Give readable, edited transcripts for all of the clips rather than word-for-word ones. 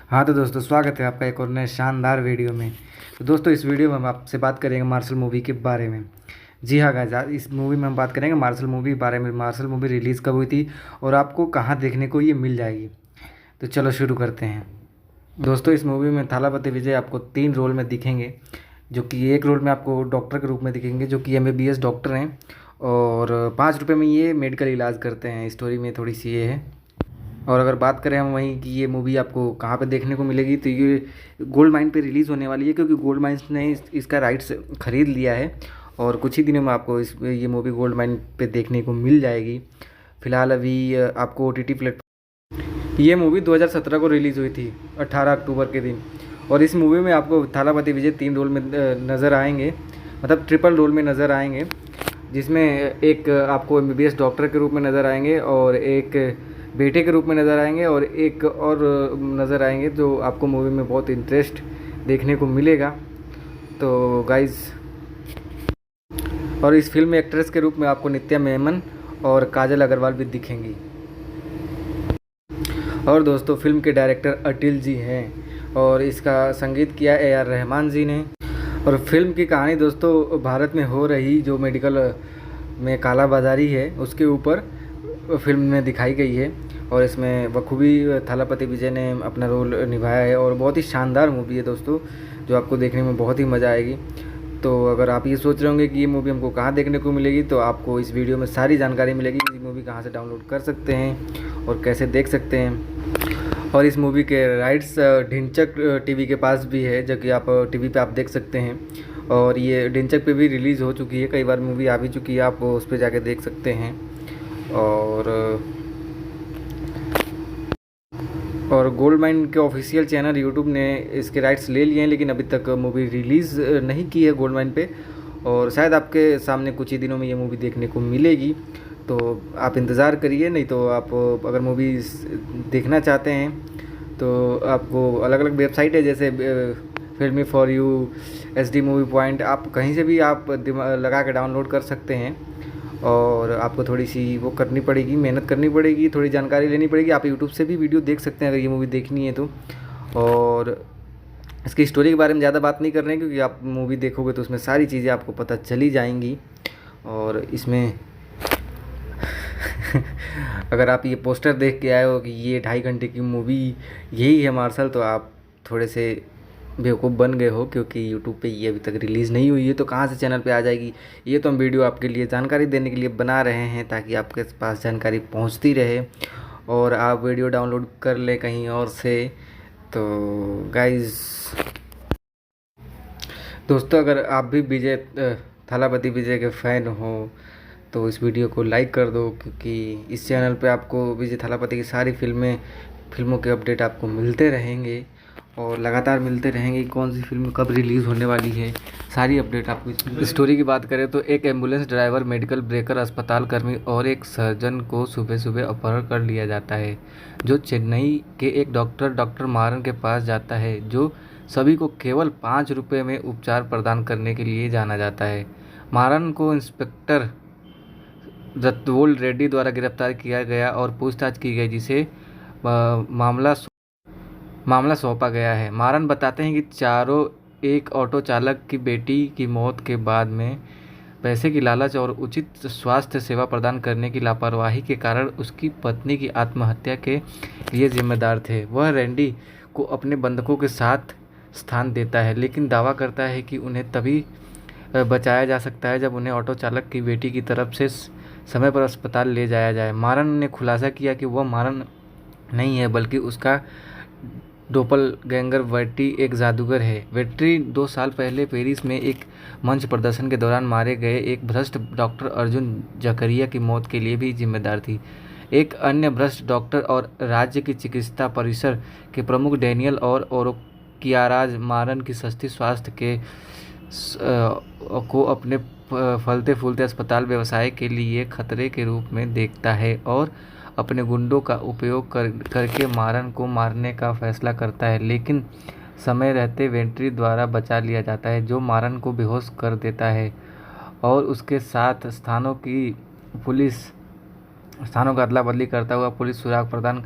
हाँ तो दोस्तों, स्वागत है आपका एक और नए शानदार वीडियो में। तो दोस्तों, इस वीडियो में हम आपसे बात करेंगे मार्शल मूवी के बारे में। जी हाँ गाइस, इस मूवी में हम बात करेंगे मार्शल मूवी के बारे में। मार्शल मूवी रिलीज़ कब हुई थी और आपको कहाँ देखने को ये मिल जाएगी। तो चलो शुरू करते हैं। दोस्तों, इस मूवी में थालापति विजय आपको 3 रोल में दिखेंगे। जो कि एक रोल में आपको डॉक्टर के रूप में दिखेंगे, जो कि MBBS डॉक्टर हैं। और 5 रुपये में ये मेडिकल इलाज करते हैं। स्टोरी में थोड़ी सी ये है। और अगर बात करें हम वहीं कि ये मूवी आपको कहाँ पे देखने को मिलेगी, तो ये गोल्ड माइन पे रिलीज़ होने वाली है, क्योंकि गोल्ड माइंस ने इसका राइट्स ख़रीद लिया है। और कुछ ही दिनों में आपको ये मूवी गोल्ड माइन पे देखने को मिल जाएगी। फ़िलहाल अभी आपको OTT प्लेटफॉर्म, ये मूवी 2017 को रिलीज़ हुई थी 18 अक्टूबर के दिन। और इस मूवी में आपको थालापति विजय 3 रोल में नज़र आएंगे, मतलब ट्रिपल रोल में नज़र आएंगे। जिसमें एक आपको MBBS डॉक्टर के रूप में नज़र आएंगे, और एक बेटे के रूप में नज़र आएंगे, और एक और नज़र आएंगे जो आपको मूवी में बहुत इंटरेस्ट देखने को मिलेगा। तो गाइज़, और इस फिल्म में एक्ट्रेस के रूप में आपको नित्या मेनन और काजल अग्रवाल भी दिखेंगी। और दोस्तों, फिल्म के डायरेक्टर अटिल जी हैं, और इसका संगीत किया AR रहमान जी ने। और फिल्म की कहानी दोस्तों, भारत में हो रही जो मेडिकल में कालाबाजारी है उसके ऊपर फिल्म में दिखाई गई है। और इसमें बखूबी थालापति विजय ने अपना रोल निभाया है, और बहुत ही शानदार मूवी है दोस्तों, जो आपको देखने में बहुत ही मज़ा आएगी। तो अगर आप ये सोच रहे होंगे कि ये मूवी हमको कहाँ देखने को मिलेगी, तो आपको इस वीडियो में सारी जानकारी मिलेगी कि ये मूवी कहाँ से डाउनलोड कर सकते हैं और कैसे देख सकते हैं। और इस मूवी के राइट्स ढिंचक टीवी के पास भी है, जो कि आप टीवी पे आप देख सकते हैं। और ये ढिंचक पे भी रिलीज़ हो चुकी है, कई बार मूवी आ भी चुकी है, आप उस पर जाके देख सकते हैं। और गोल्ड माइन के ऑफिशियल चैनल यूट्यूब ने इसके राइट्स ले लिए हैं, लेकिन अभी तक मूवी रिलीज़ नहीं की है गोल्ड माइन पे। और शायद आपके सामने कुछ ही दिनों में ये मूवी देखने को मिलेगी। तो आप इंतज़ार करिए। नहीं तो आप अगर मूवी देखना चाहते हैं तो आपको अलग अलग वेबसाइट है, जैसे फिल्मी for you, SD movie point, आप कहीं से भी आप दिमाग लगा के डाउनलोड कर सकते हैं। और आपको थोड़ी सी वो करनी पड़ेगी, मेहनत करनी पड़ेगी, थोड़ी जानकारी लेनी पड़ेगी। आप यूट्यूब से भी वीडियो देख सकते हैं अगर ये मूवी देखनी है तो। और इसकी स्टोरी के बारे में ज़्यादा बात नहीं कर रहे हैं, क्योंकि आप मूवी देखोगे तो उसमें सारी चीज़ें आपको पता चली जाएंगी। और इसमें अगर आप ये पोस्टर देख के आए हो कि ये 2.5 घंटे की मूवी यही है मार्शल, तो आप थोड़े से बेवकूफ़ बन गए हो, क्योंकि यूट्यूब पे ये अभी तक रिलीज़ नहीं हुई है, तो कहाँ से चैनल पे आ जाएगी। ये तो हम वीडियो आपके लिए जानकारी देने के लिए बना रहे हैं, ताकि आपके पास जानकारी पहुँचती रहे और आप वीडियो डाउनलोड कर लें कहीं और से। तो गाइज़, दोस्तों, अगर आप भी थालापति विजय के फ़ैन हो तो इस वीडियो को लाइक कर दो, क्योंकि इस चैनल पे आपको विजय थालापति की सारी फिल्मों के अपडेट आपको मिलते रहेंगे, और लगातार मिलते रहेंगे। कौन सी फिल्म कब रिलीज़ होने वाली है, सारी अपडेट आपको। स्टोरी की बात करें तो एक एम्बुलेंस ड्राइवर, मेडिकल ब्रेकर, अस्पताल कर्मी और एक सर्जन को सुबह सुबह अपहरण कर लिया जाता है, जो चेन्नई के एक डॉक्टर मारन के पास जाता है, जो सभी को केवल 5 रुपये में उपचार प्रदान करने के लिए जाना जाता है। मारन को इंस्पेक्टर रत्तवोल रेड्डी द्वारा गिरफ्तार किया गया और पूछताछ की गई, जिसे मामला सौंपा गया है। मारन बताते हैं कि चारों एक ऑटो चालक की बेटी की मौत के बाद में पैसे की लालच और उचित स्वास्थ्य सेवा प्रदान करने की लापरवाही के कारण उसकी पत्नी की आत्महत्या के लिए जिम्मेदार थे। वह रैंडी को अपने बंधकों के साथ स्थान देता है, लेकिन दावा करता है कि उन्हें तभी बचाया जा सकता है जब उन्हें ऑटो चालक की बेटी की तरफ से समय पर अस्पताल ले जाया जाए। मारन ने खुलासा किया कि वह मारन नहीं है, बल्कि उसका डोपलगैंगर वेट्री एक जादूगर है। वेट्री 2 साल पहले पेरिस में एक मंच प्रदर्शन के दौरान मारे गए एक भ्रष्ट डॉक्टर अर्जुन जकरिया की मौत के लिए भी जिम्मेदार थी। एक अन्य भ्रष्ट डॉक्टर और राज्य की चिकित्सा परिसर के प्रमुख डेनियल और ओरोकियाराज मारन की सस्ती स्वास्थ्य को अपने फलते फूलते अस्पताल व्यवसाय के लिए खतरे के रूप में देखता है, और अपने गुंडों का उपयोग करके मारन को मारने का फैसला करता है। लेकिन समय रहते वेंट्री द्वारा बचा लिया जाता है, जो मारन को बेहोश कर देता है, और उसके साथ स्थानों का अदला बदली करता हुआ पुलिस सुराग प्रदान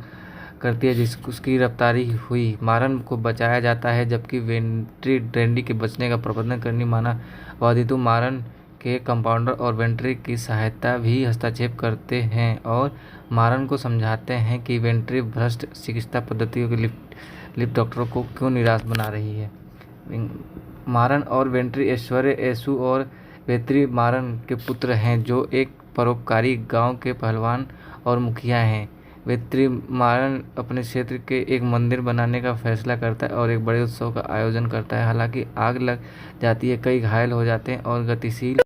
करती है जिस उसकी गिरफ्तारी हुई। मारन को बचाया जाता है जबकि वेंट्री ड्रेंडी के बचने का प्रबंधन करने माना वादितु मारन के कंपाउंडर और वेंट्री की सहायता भी हस्तक्षेप करते हैं और मारन को समझाते हैं कि वेंट्री भ्रष्ट चिकित्सा पद्धतियों के लिफ्ट डॉक्टरों को क्यों निराश बना रही है। मारन और वेंट्री ऐश्वर्य एसु और वेत्री मारन के पुत्र हैं जो एक परोपकारी गांव के पहलवान और मुखिया हैं। वेत्री मारन अपने क्षेत्र के एक मंदिर बनाने का फैसला करता है और एक बड़े उत्सव का आयोजन करता है। हालांकि आग लग जाती है, कई घायल हो जाते हैं और गतिशील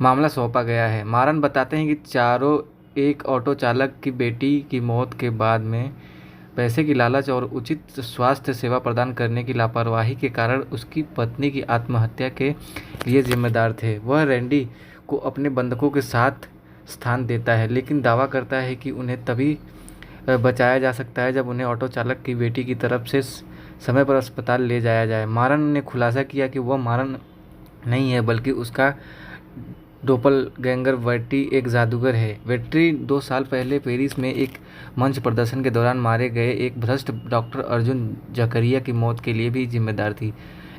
मामला सौंपा गया है। मारन बताते हैं कि चारों एक ऑटो चालक की बेटी की मौत के बाद में पैसे की लालच और उचित स्वास्थ्य सेवा प्रदान करने की लापरवाही के कारण उसकी पत्नी की आत्महत्या के लिए जिम्मेदार थे। वह रैंडी को अपने बंधकों के साथ स्थान देता है लेकिन दावा करता है कि उन्हें तभी बचाया जा सकता है जब उन्हें ऑटो चालक की बेटी की तरफ से समय पर अस्पताल ले जाया जाए। मारन ने खुलासा किया कि वह मारन नहीं है बल्कि उसका डोपलगैंगर वेट्री एक जादूगर है। वेट्री 2 साल पहले पेरिस में एक मंच प्रदर्शन के दौरान मारे गए एक भ्रष्ट डॉक्टर अर्जुन जकरिया की मौत के लिए भी जिम्मेदार थी।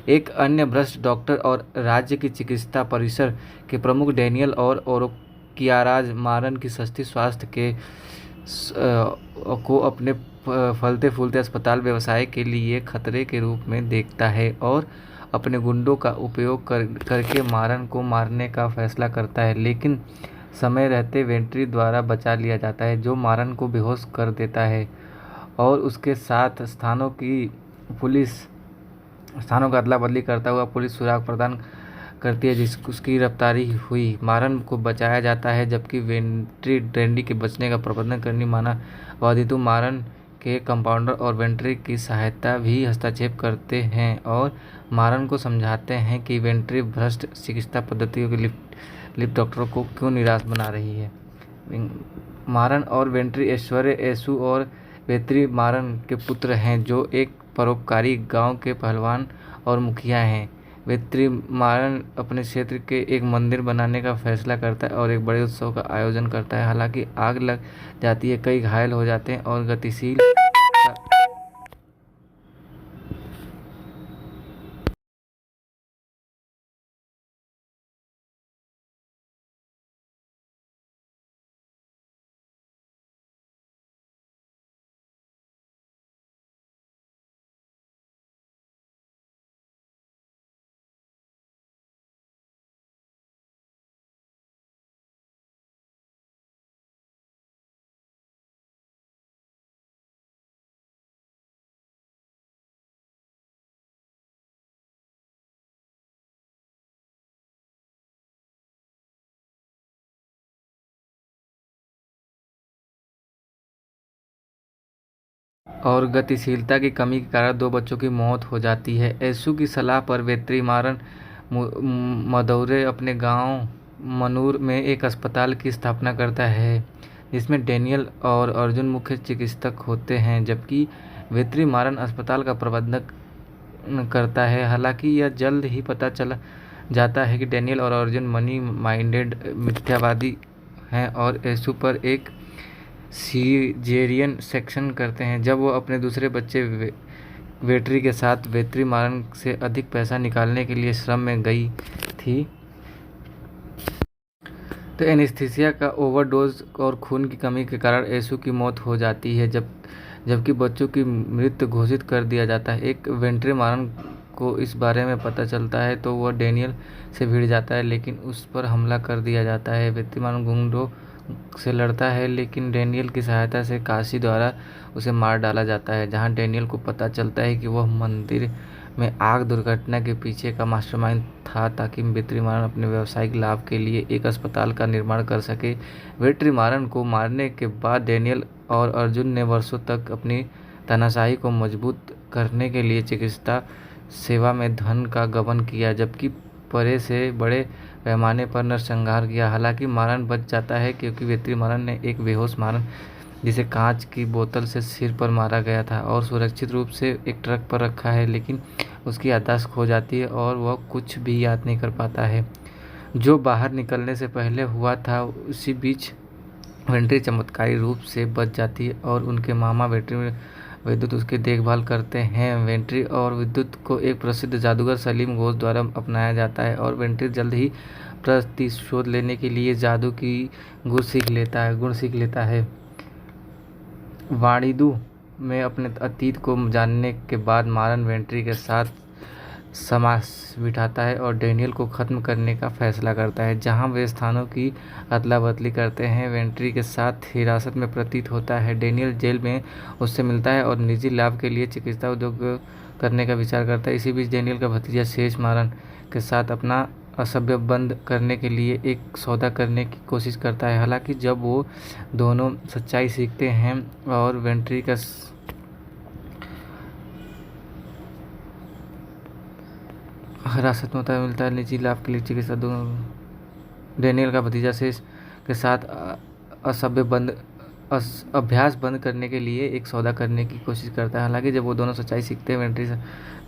एक अन्य भ्रष्ट डॉक्टर और राज्य की चिकित्सा परिसर के प्रमुख डेनियल और ओरोकियाराज मारन की सस्ती स्वास्थ्य को अपने फलते फूलते अस्पताल व्यवसाय के लिए खतरे के रूप में देखता है और अपने गुंडों का उपयोग करके मारन को मारने का फैसला करता है, लेकिन समय रहते वेंट्री द्वारा बचा लिया जाता है जो मारन को बेहोश कर देता है और उसके साथ स्थानों का अदला बदली करता हुआ पुलिस सुराग प्रदान करती है जिस उसकी गिरफ्तारी हुई। मारन को बचाया जाता है जबकि वेंट्री ड्रेंडी के बचने का प्रबंधन करने माना वादितु मारन के कंपाउंडर और वेंट्री की सहायता भी हस्तक्षेप करते हैं और मारन को समझाते हैं कि वेंट्री भ्रष्ट चिकित्सा पद्धतियों के लिफ्ट डॉक्टरों को क्यों निराश बना रही है। मारन और वेंट्री ऐश्वर्य एसु और वेत्री मारन के पुत्र हैं जो एक परोपकारी गांव के पहलवान और मुखिया हैं। वेत्री मारन अपने क्षेत्र के एक मंदिर बनाने का फैसला करता है और एक बड़े उत्सव का आयोजन करता है। हालांकि आग लग जाती है, कई घायल हो जाते हैं और गतिशील और गतिशीलता की कमी के कारण 2 बच्चों की मौत हो जाती है। एसु की सलाह पर वेत्री मारन मदौरे अपने गांव मनूर में एक अस्पताल की स्थापना करता है जिसमें डेनियल और अर्जुन मुख्य चिकित्सक होते हैं जबकि वेत्री मारन अस्पताल का प्रबंधन करता है। हालांकि यह जल्द ही पता चल जाता है कि डेनियल और अर्जुन मनी माइंडेड मिथ्यावादी हैं और एसु पर एक सीजेरियन सेक्शन करते हैं जब वो अपने दूसरे बच्चे वेट्री के साथ वेत्री मारन से अधिक पैसा निकालने के लिए श्रम में गई थी। तो एनेस्थीसिया का ओवरडोज और खून की कमी के कारण एसु की मौत हो जाती है जबकि बच्चों की मृत्यु घोषित कर दिया जाता है। एक वेंट्री मारन को इस बारे में पता चलता है तो वह डेनियल से भिड़ जाता है लेकिन उस पर हमला कर दिया जाता है। वेत्री मारन गुंडों से लड़ता है लेकिन डेनियल की सहायता से काशी द्वारा उसे मार डाला जाता है जहां डेनियल को पता चलता है कि वह मंदिर में आग दुर्घटना के पीछे का मास्टरमाइंड था ताकि वेत्री मारन अपने व्यावसायिक लाभ के लिए एक अस्पताल का निर्माण कर सके। वेत्री मारन को मारने के बाद डेनियल और अर्जुन ने वर्षों तक अपनी तानाशाही को मजबूत करने के लिए चिकित्सा सेवा में धन का गबन किया जबकि परे से बड़े पैमाने पर नरसंहार किया। हालांकि मारन बच जाता है क्योंकि वेत्री मारन ने एक बेहोश मारन जिसे कांच की बोतल से सिर पर मारा गया था और सुरक्षित रूप से एक ट्रक पर रखा है, लेकिन उसकी याददाश्त खो जाती है और वह कुछ भी याद नहीं कर पाता है जो बाहर निकलने से पहले हुआ था। उसी बीच वेंट्री चमत्कारी रूप से बच जाती है और उनके मामा विद्युत उसकी देखभाल करते हैं। वेंट्री और विद्युत को एक प्रसिद्ध जादूगर सलीम घोष द्वारा अपनाया जाता है और वेंट्री जल्द ही प्रतिशोध लेने के लिए जादू की गुण सीख लेता है। वाणिदु में अपने अतीत को जानने के बाद मारन वेंट्री के साथ समास बिठाता है और डेनियल को ख़त्म करने का फैसला करता है। जहां वे स्थानों की अदला बदली करते हैं, वेंट्री के साथ हिरासत में प्रतीत होता है। डेनियल जेल में उससे मिलता है और निजी लाभ के लिए चिकित्सा उद्योग करने का विचार करता है। इसी बीच डेनियल का भतीजा शेष मारन के साथ अपना असभ्य बंद करने के लिए एक सौदा करने की कोशिश करता है। हालांकि जब वो दोनों सच्चाई सीखते हैं और वेंट्री का हिरासत में होता है, मिलता है निजी लाभ के लिए चिकित्सा डेनियल का भतीजा शेष के साथ असभ्य बंद अभ्यास बंद करने के लिए एक सौदा करने की कोशिश करता है। हालांकि जब वो दोनों सच्चाई सीखते हैं, वेंट्री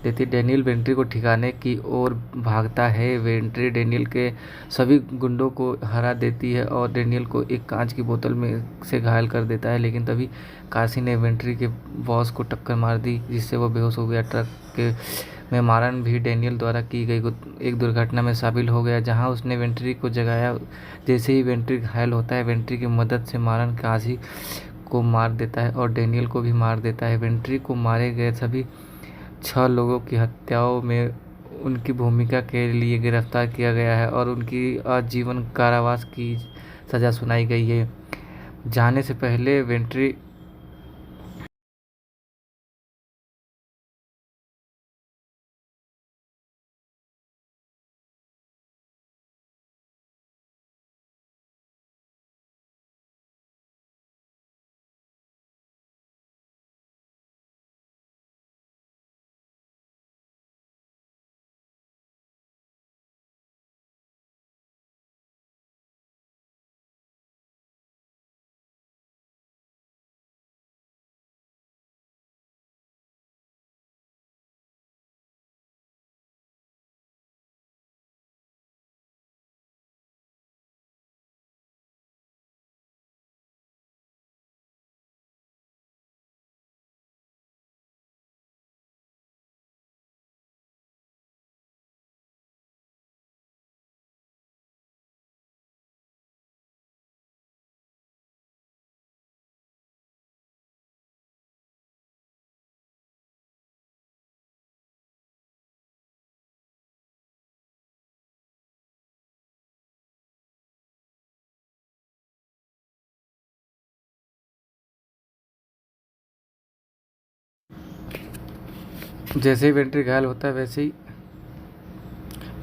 देती डेनियल वेंट्री को ठिकाने की ओर भागता है। वेंट्री डेनियल के सभी गुंडों को हरा देती है और डेनियल को एक कांच की बोतल में से घायल कर देता है, लेकिन तभी काशी ने वेंट्री के बॉस को टक्कर मार दी जिससे वो बेहोश हो गया। ट्रक के में मारन भी डेनियल द्वारा की गई एक दुर्घटना में शामिल हो गया जहां उसने वेंट्री को जगाया। जैसे ही वेंट्री घायल होता है, वेंट्री की मदद से मारन काशी को मार देता है और डेनियल को भी मार देता है। वेंट्री को मारे गए सभी 6 लोगों की हत्याओं में उनकी भूमिका के लिए गिरफ्तार किया गया है और उनकी आजीवन कारावास की सज़ा सुनाई गई है। जाने से पहले वेंट्री जैसे ही वेंट्री घायल होता है, वैसे ही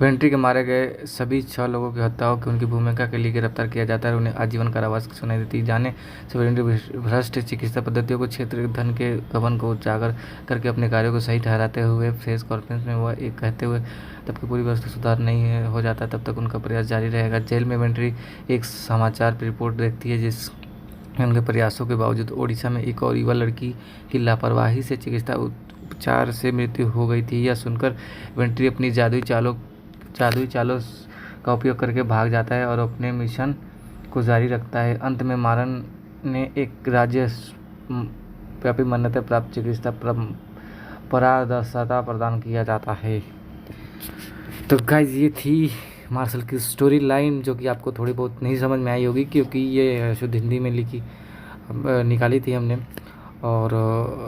वेंट्री के मारे गए सभी 6 लोगों की हत्याओं की उनकी भूमिका के लिए गिरफ्तार किया जाता है और उन्हें आजीवन कारावास की सुनाई देती है। जाने से वेंट्री भ्रष्ट चिकित्सा पद्धतियों को क्षेत्र धन के गबन को उजागर करके अपने कार्यों को सही ठहराते हुए प्रेस कॉन्फ्रेंस में वह एक कहते हुए तब तक पूरी व्यवस्था सुधार नहीं हो जाता, तब तक उनका प्रयास जारी रहेगा। जेल में वेंट्री एक समाचार रिपोर्ट देखती है जिस उनके प्रयासों के बावजूद ओडिशा में एक और युवा लड़की की लापरवाही से चिकित्सा उपचार से मृत्यु हो गई थी। यह सुनकर वेंट्री अपनी जादुई चालों का उपयोग करके भाग जाता है और अपने मिशन को जारी रखता है। अंत में मारन ने एक राज्य व्यापी मान्यता प्राप्त चिकित्सा पारदर्शिता प्रदान किया जाता है। तो गाइज ये थी मार्शल की स्टोरी लाइन, जो कि आपको थोड़ी बहुत नहीं समझ में आई होगी क्योंकि ये शुद्ध हिंदी में निकाली थी हमने। और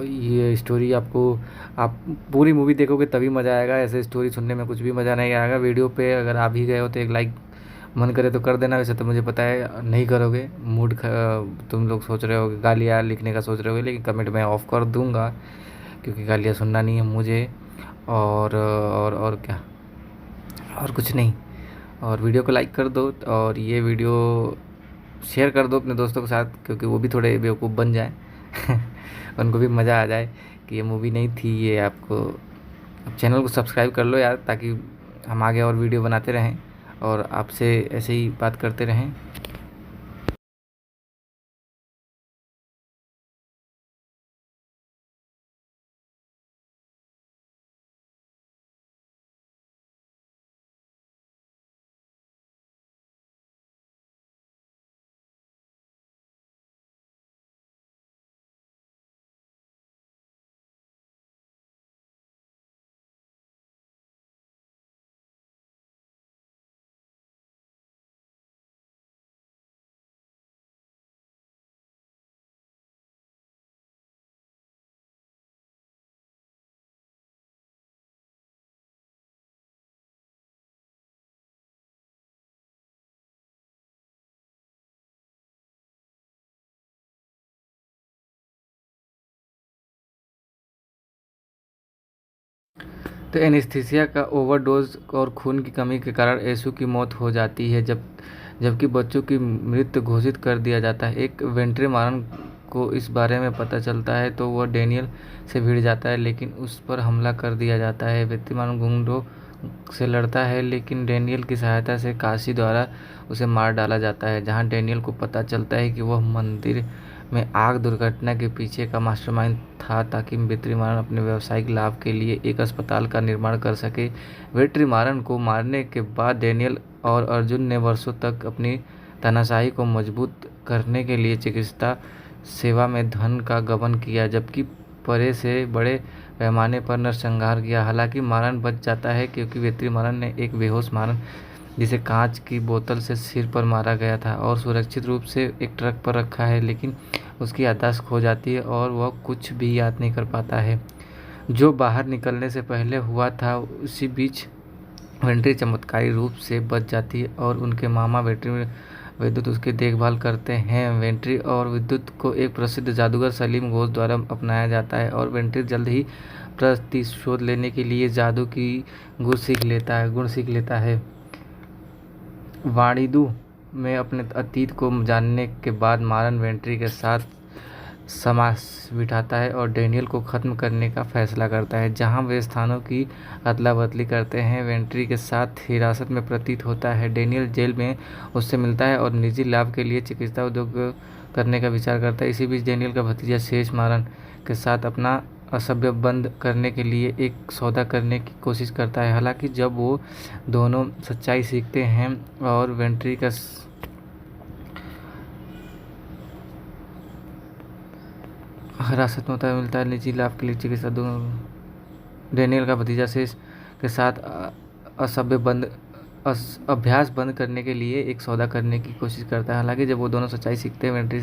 ये स्टोरी आपको आप पूरी मूवी देखोगे तभी मज़ा आएगा, ऐसे स्टोरी सुनने में कुछ भी मज़ा नहीं आएगा। वीडियो पे अगर आप ही गए हो तो एक लाइक मन करे तो कर देना, वैसे तो मुझे पता है नहीं करोगे। तुम लोग सोच रहे हो गालियाँ लिखने का सोच रहे हो, लेकिन कमेंट मैं ऑफ़ कर दूँगा क्योंकि गालियाँ सुनना नहीं है मुझे। और क्या, और कुछ नहीं। और वीडियो को लाइक कर दो और ये वीडियो शेयर कर दो अपने दोस्तों के साथ क्योंकि वो भी थोड़े बेवकूफ़ बन जाए उनको भी मज़ा आ जाए कि ये मूवी नहीं थी ये। आपको अब चैनल को सब्सक्राइब कर लो यार, ताकि हम आगे और वीडियो बनाते रहें और आपसे ऐसे ही बात करते रहें। तो एनेस्थीसिया का ओवरडोज और खून की कमी के कारण येसु की मौत हो जाती है, जबकि बच्चों की मृत्यु घोषित कर दिया जाता है। एक वेंट्रीमारन को इस बारे में पता चलता है तो वह डेनियल से भिड़ जाता है, लेकिन उस पर हमला कर दिया जाता है। वेंट्रीमारन गुंडों से लड़ता है, लेकिन डेनियल की सहायता से काशी द्वारा उसे मार डाला जाता है, जहां डेनियल को पता चलता है कि वह मंदिर में आग दुर्घटना के पीछे का मास्टरमाइंड था, ताकि वेंट्रीमारन अपने व्यावसायिक लाभ के लिए एक अस्पताल का निर्माण कर सके। वेंट्रीमारन को मारने के बाद डेनियल और अर्जुन ने वर्षों तक अपनी तानाशाही को मजबूत करने के लिए चिकित्सा सेवा में धन का गबन किया, जबकि बड़े से बड़े पैमाने पर नरसंहार किया। हालांकि मारन बच जाता है, क्योंकि वेंट्रीमारन ने एक बेहोश मारन, जिसे कांच की बोतल से सिर पर मारा गया था और सुरक्षित रूप से एक ट्रक पर रखा है, लेकिन उसकी याददाश्त खो जाती है और वह कुछ भी याद नहीं कर पाता है जो बाहर निकलने से पहले हुआ था। उसी बीच वेंट्री चमत्कारी रूप से बच जाती है और उनके मामा वेंट्री विद्युत उसकी देखभाल करते हैं। वेंट्री और विद्युत को एक प्रसिद्ध जादूगर सलीम घोष द्वारा अपनाया जाता है और वेंट्री जल्द ही प्रतिशोध लेने के लिए जादू की गुण सीख लेता है। वाणिदु में अपने अतीत को जानने के बाद मारन वेंट्री के साथ समास बिठाता है और डेनियल को ख़त्म करने का फैसला करता है। जहां वे स्थानों की अदला बदली करते हैं, वेंट्री के साथ हिरासत में प्रतीत होता है। डेनियल जेल में उससे मिलता है और निजी लाभ के लिए चिकित्सा उद्योग करने का विचार करता है। इसी बीच डेनियल का भतीजा शेष मारन के साथ अपना असभ्य बंद करने के लिए एक सौदा करने की कोशिश करता है। हालांकि जब वो दोनों सच्चाई सीखते हैं और वेंट्री का हिरासत में होता है, मिलता है निजी लाभ के लिए चिकित्सा डेनियल का भतीजा शेष के साथ असभ्य बंद अभ्यास बंद करने के लिए एक सौदा करने की कोशिश करता है। हालांकि जब वो दोनों सच्चाई सीखते हैं, वेंट्री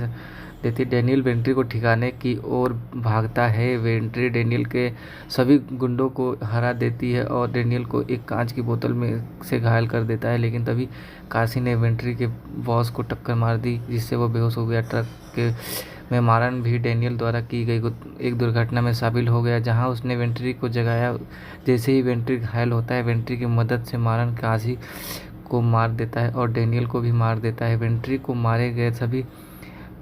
देती डेनियल वेंट्री को ठिकाने की ओर भागता है। वेंट्री डेनियल के सभी गुंडों को हरा देती है और डेनियल को एक कांच की बोतल में से घायल कर देता है, लेकिन तभी काशी ने वेंट्री के बॉस को टक्कर मार दी, जिससे वो बेहोश हो गया। ट्रक के में मारन भी डेनियल द्वारा की गई एक दुर्घटना में शामिल हो गया, जहां उसने वेंट्री को जगाया। जैसे ही वेंट्री घायल होता है, वेंट्री की मदद से मारन काशी को मार देता है और डेनियल को भी मार देता है। वेंट्री को मारे गए सभी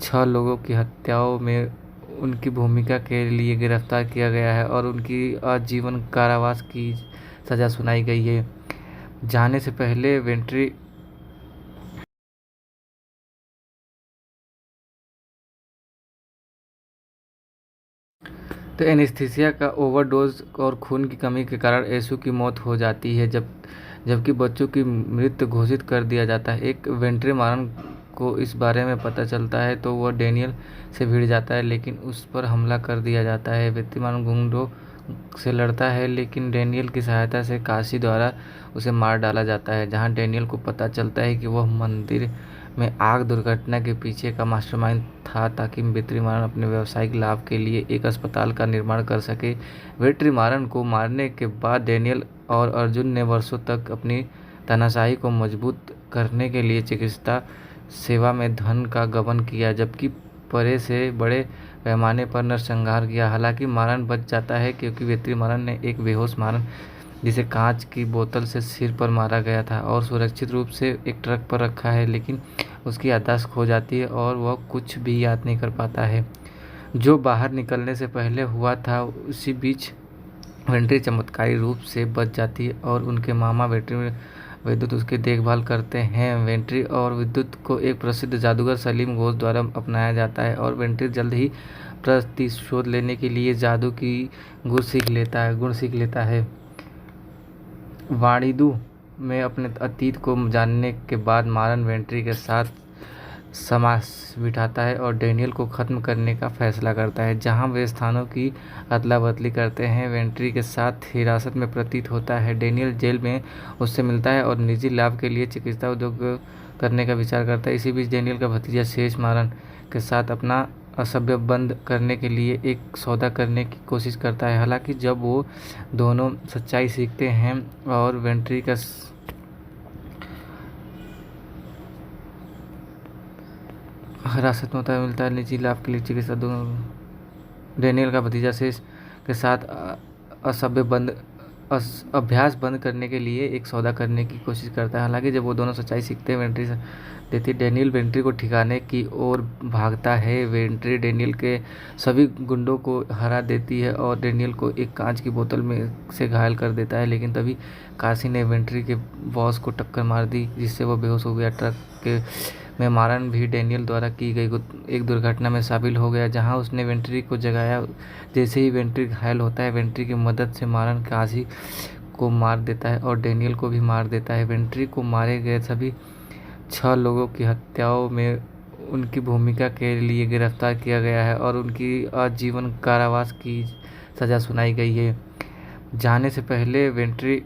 6 लोगों की हत्याओं में उनकी भूमिका के लिए गिरफ्तार किया गया है और उनकी आजीवन कारावास की सज़ा सुनाई गई है। जाने से पहले वेंट्री तो एनेस्थीसिया का ओवरडोज और खून की कमी के कारण येसु की मौत हो जाती है, जबकि बच्चों की मृत्यु घोषित कर दिया जाता है। एक वेंट्रीमारन को इस बारे में पता चलता है तो वह डेनियल से भिड़ जाता है, लेकिन उस पर हमला कर दिया जाता है। वेंट्रीमारन गुंडों से लड़ता है, लेकिन डेनियल की सहायता से काशी द्वारा उसे मार डाला जाता है, जहां डेनियल को पता चलता है कि वह मंदिर में आग दुर्घटना के पीछे का मास्टरमाइंड था, ताकि वेंट्रीमारन अपने व्यावसायिक लाभ के लिए एक अस्पताल का निर्माण कर सके। वेंट्रीमारन को मारने के बाद डेनियल और अर्जुन ने वर्षों तक अपनी तानाशाही को मजबूत करने के लिए चिकित्सा सेवा में धन का गबन किया, जबकि बड़े से बड़े पैमाने पर नरसंहार किया। हालांकि मारन बच जाता है, क्योंकि वेंट्रीमारन ने एक बेहोश मारन, जिसे कांच की बोतल से सिर पर मारा गया था और सुरक्षित रूप से एक ट्रक पर रखा है, लेकिन उसकी याददाश्त खो जाती है और वह कुछ भी याद नहीं कर पाता है जो बाहर निकलने से पहले हुआ था। उसी बीच वेंट्री चमत्कारी रूप से बच जाती है और उनके मामा वेंट्री विद्युत उसकी देखभाल करते हैं। वेंट्री और विद्युत को एक प्रसिद्ध जादूगर सलीम घोष द्वारा अपनाया जाता है और वेंट्री जल्द ही प्रतिशोध लेने के लिए जादू की गुण सीख लेता है। वाणिदु में अपने अतीत को जानने के बाद मारन वेंट्री के साथ समास बिठाता है और डेनियल को ख़त्म करने का फैसला करता है। जहां वे स्थानों की अदला बदली करते हैं, वेंट्री के साथ हिरासत में प्रतीत होता है। डेनियल जेल में उससे मिलता है और निजी लाभ के लिए चिकित्सा उद्योग करने का विचार करता है। इसी बीच डेनियल का भतीजा शेष मारन के साथ अपना असभ्य बंद करने के लिए एक सौदा करने की कोशिश करता है। हालांकि जब वो दोनों सच्चाई सीखते हैं और वेंट्री का हिरासत में होता है, मिलता है निजी लाभ के लिए चिकित्सा डेनियल का भतीजा शेष के साथ असभ्य बंद अभ्यास बंद करने के लिए एक सौदा करने की कोशिश करता है। हालांकि जब वो दोनों सच्चाई सीखते हैं, वेंट्री देती डैनियल वेंट्री को ठिकाने की ओर भागता है। वेंट्री डैनियल के सभी गुंडों को हरा देती है और डैनियल को एक कांच की बोतल में से घायल कर देता है, लेकिन तभी काशी ने वेंट्री के बॉस को टक्कर मार दी, जिससे वो बेहोश हो गया। ट्रक के में मारन भी डैनियल द्वारा की गई एक दुर्घटना में शामिल हो गया, जहां उसने वेंट्री को जगाया। जैसे ही वेंट्री घायल होता है, वेंट्री की मदद से मारन काशी को मार देता है और डैनियल को भी मार देता है। वेंट्री को मारे गए सभी 6 लोगों की हत्याओं में उनकी भूमिका के लिए गिरफ्तार किया गया है और उनकी आजीवन कारावास की सज़ा सुनाई गई है। जाने से पहले वेंट्री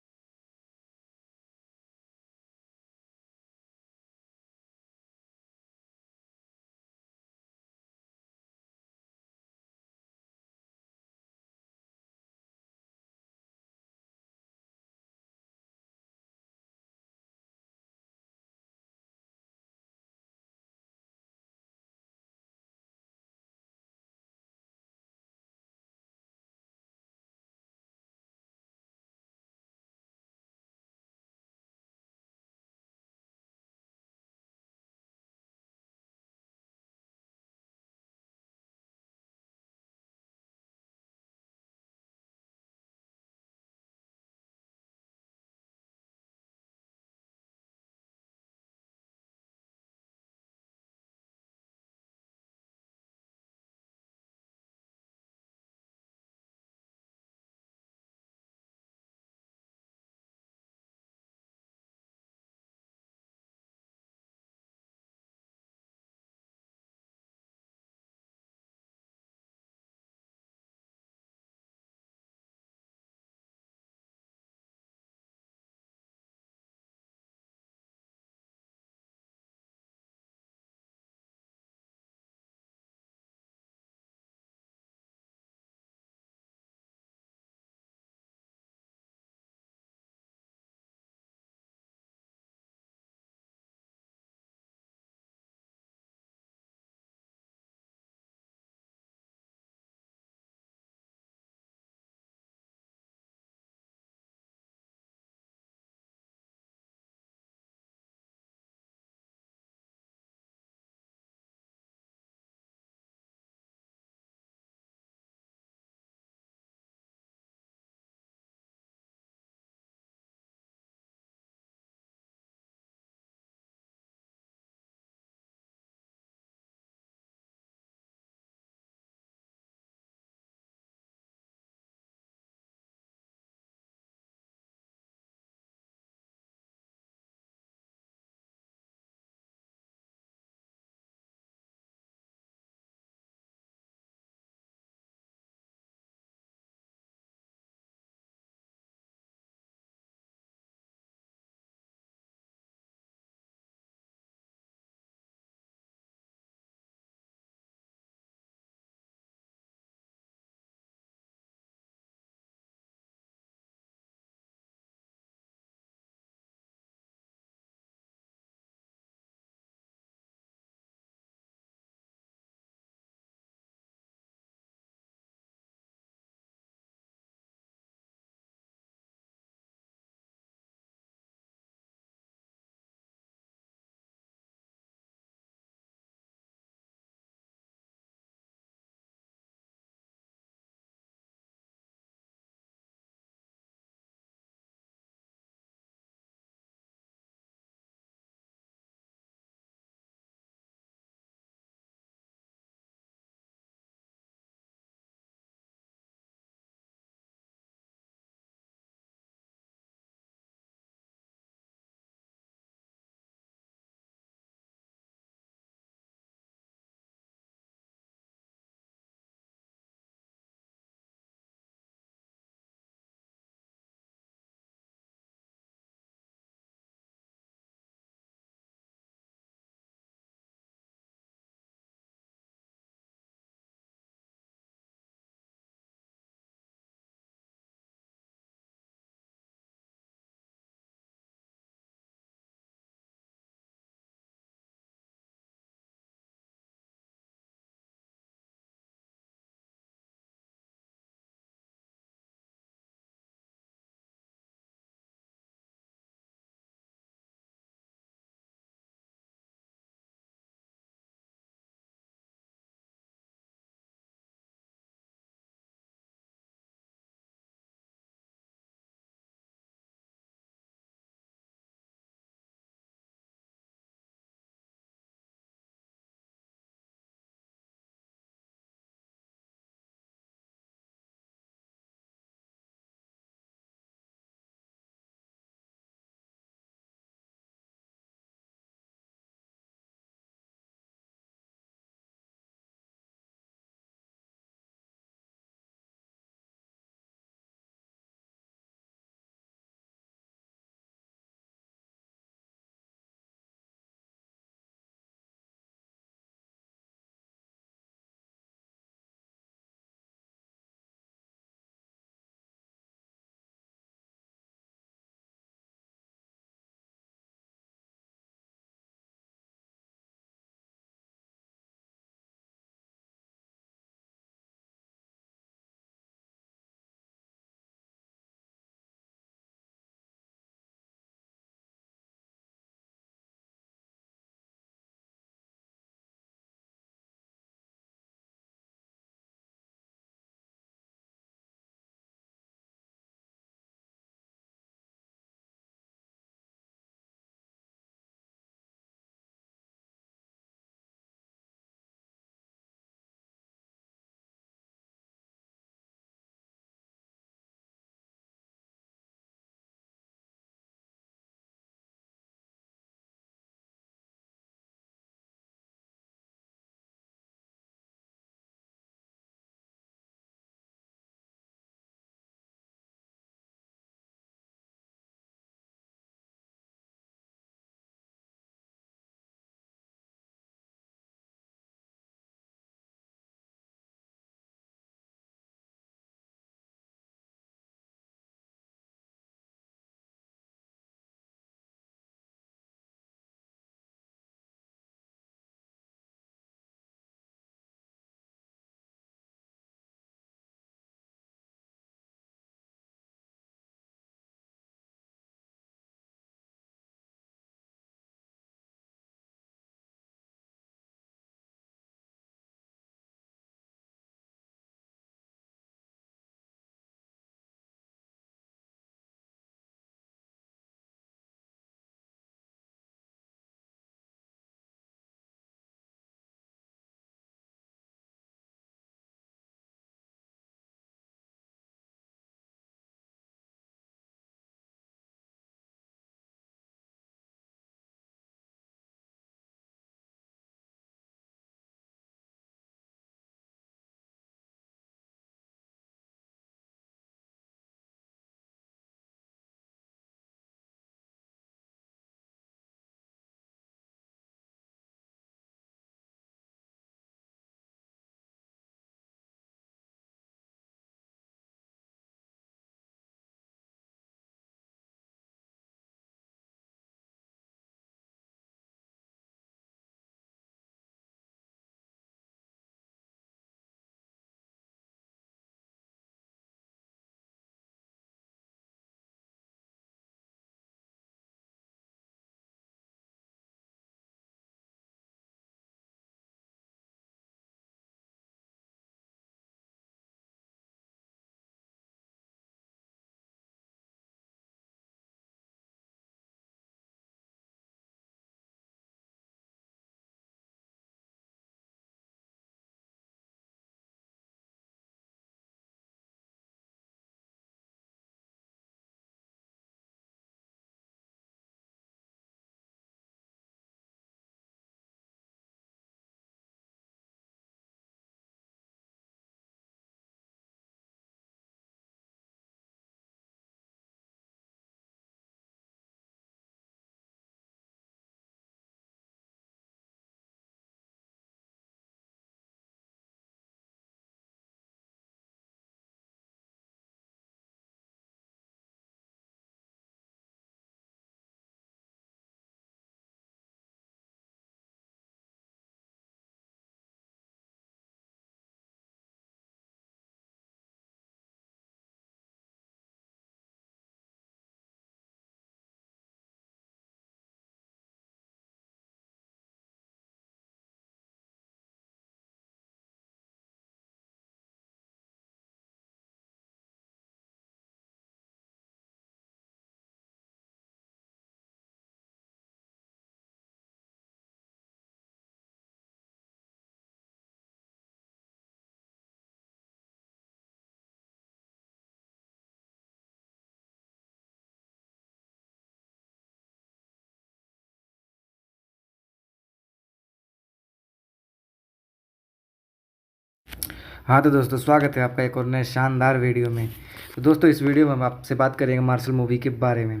हाँ तो दोस्तों, स्वागत है आपका एक और नए शानदार वीडियो में। तो दोस्तों, इस वीडियो में हम आपसे बात करेंगे मार्शल मूवी के बारे में।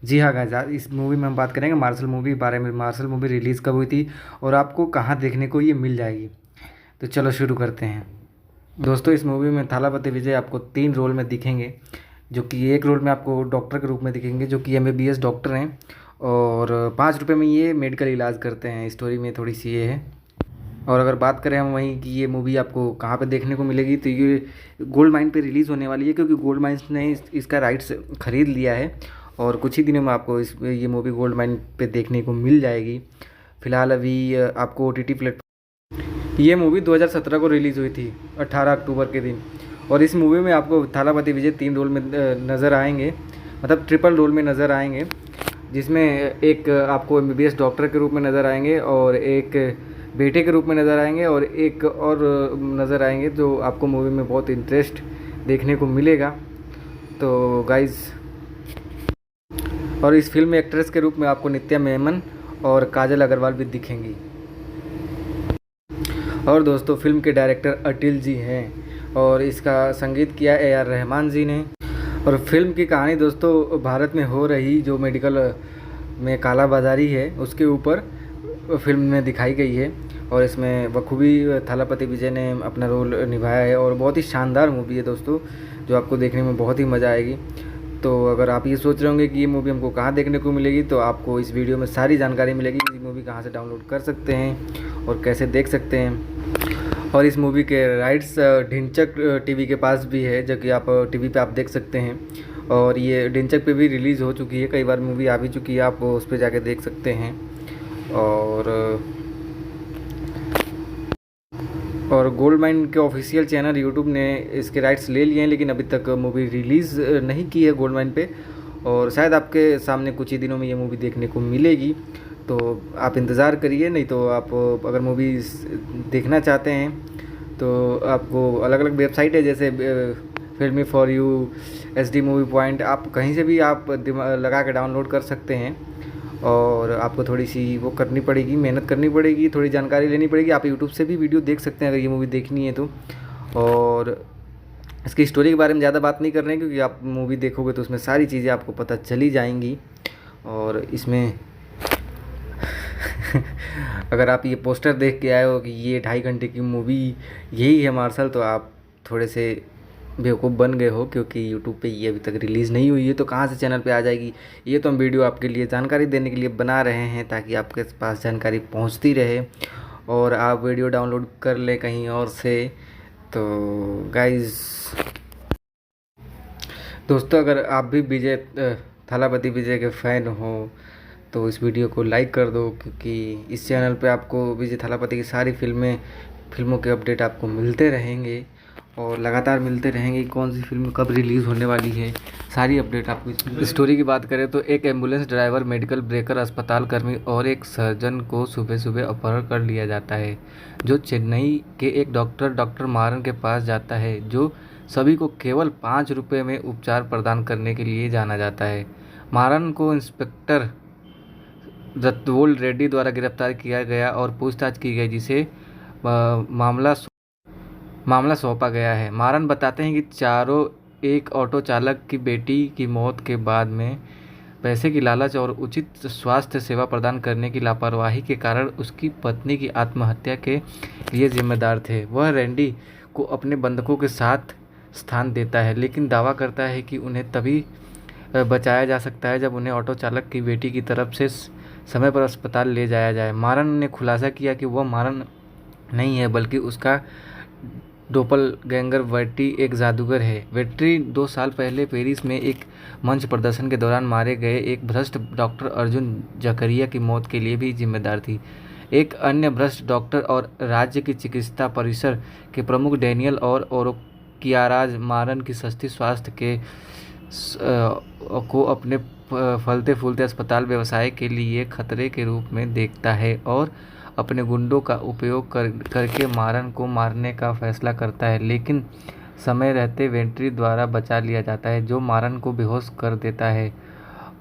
जी हाँ गाइस, आज इस मूवी में हम बात करेंगे मार्शल मूवी के बारे में। मार्शल मूवी रिलीज़ कब हुई थी और आपको कहाँ देखने को ये मिल जाएगी। तो चलो शुरू करते हैं। दोस्तों, इस मूवी में थालापति विजय आपको 3 रोल में दिखेंगे, जो कि एक रोल में आपको डॉक्टर के रूप में दिखेंगे, जो कि MBBS डॉक्टर हैं, और 5 रुपये में ये मेडिकल इलाज करते हैं। स्टोरी में थोड़ी सी ये है। और अगर बात करें हम वहीं कि ये मूवी आपको कहाँ पे देखने को मिलेगी, तो ये गोल्ड माइन पे रिलीज़ होने वाली है, क्योंकि गोल्ड माइंस ने इसका राइट्स ख़रीद लिया है और कुछ ही दिनों में आपको ये मूवी गोल्ड माइन पे देखने को मिल जाएगी। फ़िलहाल अभी आपको OTT प्लेटफॉर्म, ये मूवी 2017 को रिलीज़ हुई थी 18 अक्टूबर के दिन। और इस मूवी में आपको थालापति विजय 3 रोल में नज़र आएंगे, मतलब ट्रिपल रोल में नज़र आएंगे, जिसमें एक आपको MBBS डॉक्टर के रूप में नज़र आएंगे, और एक बेटे के रूप में नज़र आएंगे, और एक और नज़र आएंगे जो आपको मूवी में बहुत इंटरेस्ट देखने को मिलेगा। तो गाइज़, और इस फिल्म में एक्ट्रेस के रूप में आपको नित्या मेनन और काजल अग्रवाल भी दिखेंगी। और दोस्तों, फिल्म के डायरेक्टर अटिल जी हैं और इसका संगीत किया AR रहमान जी ने। और फिल्म की कहानी दोस्तों, भारत में हो रही जो मेडिकल में कालाबाजारी है उसके ऊपर फिल्म में दिखाई गई है, और इसमें बखूबी थालापति विजय ने अपना रोल निभाया है। और बहुत ही शानदार मूवी है दोस्तों, जो आपको देखने में बहुत ही मज़ा आएगी। तो अगर आप ये सोच रहे होंगे कि ये मूवी हमको कहाँ देखने को मिलेगी, तो आपको इस वीडियो में सारी जानकारी मिलेगी। ये मूवी कहाँ से डाउनलोड कर सकते हैं और कैसे देख सकते हैं। और इस मूवी के राइट्स ढिंचक TV के पास भी है, जो कि आप TV पे आप देख सकते हैं। और ये ढिंचक पे भी रिलीज़ हो चुकी है, कई बार मूवी आ भी चुकी है, आप उस पर जाके देख सकते हैं। और गोल्ड माइन के ऑफिशियल चैनल यूट्यूब ने इसके राइट्स ले लिए हैं, लेकिन अभी तक मूवी रिलीज़ नहीं की है गोल्ड माइन पे, और शायद आपके सामने कुछ ही दिनों में ये मूवी देखने को मिलेगी। तो आप इंतज़ार करिए। नहीं तो आप अगर मूवी देखना चाहते हैं तो आपको अलग अलग वेबसाइट है, जैसे फिल्मी for you, HD movie point, आप कहीं से भी आप दिमाग लगा के डाउनलोड कर सकते हैं। और आपको थोड़ी सी वो करनी पड़ेगी, मेहनत करनी पड़ेगी, थोड़ी जानकारी लेनी पड़ेगी। आप यूट्यूब से भी वीडियो देख सकते हैं अगर ये मूवी देखनी है तो। और इसकी स्टोरी के बारे में ज़्यादा बात नहीं कर रहे हैं, क्योंकि आप मूवी देखोगे तो उसमें सारी चीज़ें आपको पता चली जाएंगी। और इसमें अगर आप ये पोस्टर देख के आए हो कि ये 2.5 घंटे की मूवी यही है मार्शल, तो आप थोड़े से बेवकूफ़ बन गए हो, क्योंकि यूट्यूब पे ये अभी तक रिलीज़ नहीं हुई है, तो कहाँ से चैनल पे आ जाएगी। ये तो हम वीडियो आपके लिए जानकारी देने के लिए बना रहे हैं, ताकि आपके पास जानकारी पहुँचती रहे और आप वीडियो डाउनलोड कर ले कहीं और से। तो गाइज़, दोस्तों, अगर आप भी थालापति विजय के फ़ैन हो तो इस वीडियो को लाइक कर दो, क्योंकि इस चैनल पे आपको विजय थालापति की सारी फिल्मों के अपडेट आपको मिलते रहेंगे, और लगातार मिलते रहेंगे। कौन सी फिल्म कब रिलीज़ होने वाली है, सारी अपडेट आपको। स्टोरी की बात करें तो एक एम्बुलेंस ड्राइवर, मेडिकल ब्रेकर, अस्पताल कर्मी और एक सर्जन को सुबह सुबह अपहरण कर लिया जाता है, जो चेन्नई के एक डॉक्टर मारन के पास जाता है, जो सभी को केवल 5 रुपये में उपचार प्रदान करने के लिए जाना जाता है। मारन को इंस्पेक्टर रत्तवोल रेड्डी द्वारा गिरफ्तार किया गया और पूछताछ की गई, जिसे मामला सौंपा गया है। मारन बताते हैं कि चारों एक ऑटो चालक की बेटी की मौत के बाद में पैसे की लालच और उचित स्वास्थ्य सेवा प्रदान करने की लापरवाही के कारण उसकी पत्नी की आत्महत्या के लिए जिम्मेदार थे। वह रैंडी को अपने बंधकों के साथ स्थान देता है, लेकिन दावा करता है कि उन्हें तभी बचाया जा सकता है जब उन्हें ऑटो चालक की बेटी की तरफ से समय पर अस्पताल ले जाया जाए। मारन ने खुलासा किया कि वह मारन नहीं है, बल्कि उसका डोपलगैंगर वेट्री एक जादूगर है। वेट्री 2 साल पहले पेरिस में एक मंच प्रदर्शन के दौरान मारे गए एक भ्रष्ट डॉक्टर अर्जुन जकरिया की मौत के लिए भी जिम्मेदार थी। एक अन्य भ्रष्ट डॉक्टर और राज्य की चिकित्सा परिसर के प्रमुख डैनियल और ओरोकियाराज मारन की सस्ती स्वास्थ्य को अपने फलते फूलते अस्पताल व्यवसाय के लिए खतरे के रूप में देखता है, और अपने गुंडों का उपयोग करके मारन को मारने का फैसला करता है, लेकिन समय रहते वेंट्री द्वारा बचा लिया जाता है, जो मारन को बेहोश कर देता है।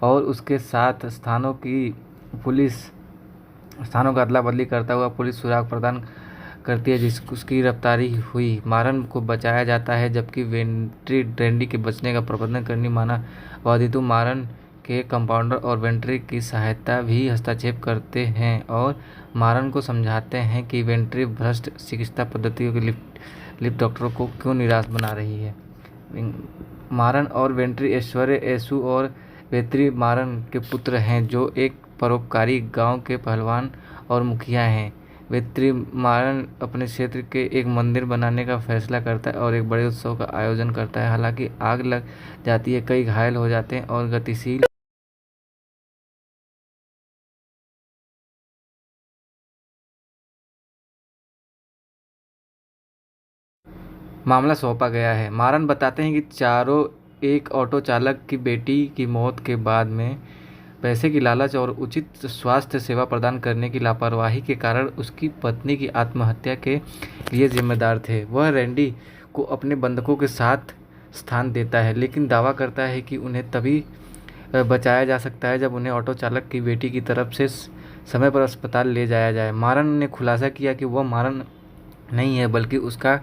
और उसके साथ स्थानों का अदला बदली करता हुआ पुलिस सुराग प्रदान करती है जिस उसकी गिरफ्तारी हुई। मारन को बचाया जाता है जबकि वेंट्री डैंडी के बचने का प्रबंधन करने मानववादी तो मारन के कंपाउंडर और वेंट्री की सहायता भी हस्तक्षेप करते हैं और मारन को समझाते हैं कि वेंट्री भ्रष्ट चिकित्सा पद्धतियों के लिप डॉक्टरों को क्यों निराश बना रही है। मारन और वेंट्री ऐश्वर्य एसु और वेत्री मारन के पुत्र हैं जो एक परोपकारी गांव के पहलवान और मुखिया हैं। वेत्री मारन अपने क्षेत्र के एक मंदिर बनाने का फैसला करता है और एक बड़े उत्सव का आयोजन करता है। हालांकि आग लग जाती है, कई घायल हो जाते हैं और गतिशील मामला सौंपा गया है। मारन बताते हैं कि चारों एक ऑटो चालक की बेटी की मौत के बाद में पैसे की लालच और उचित स्वास्थ्य सेवा प्रदान करने की लापरवाही के कारण उसकी पत्नी की आत्महत्या के लिए जिम्मेदार थे। वह रैंडी को अपने बंधकों के साथ स्थान देता है लेकिन दावा करता है कि उन्हें तभी बचाया जा सकता है जब उन्हें ऑटो चालक की बेटी की तरफ से समय पर अस्पताल ले जाया जाए। मारन ने खुलासा किया कि वह मारन नहीं है बल्कि उसका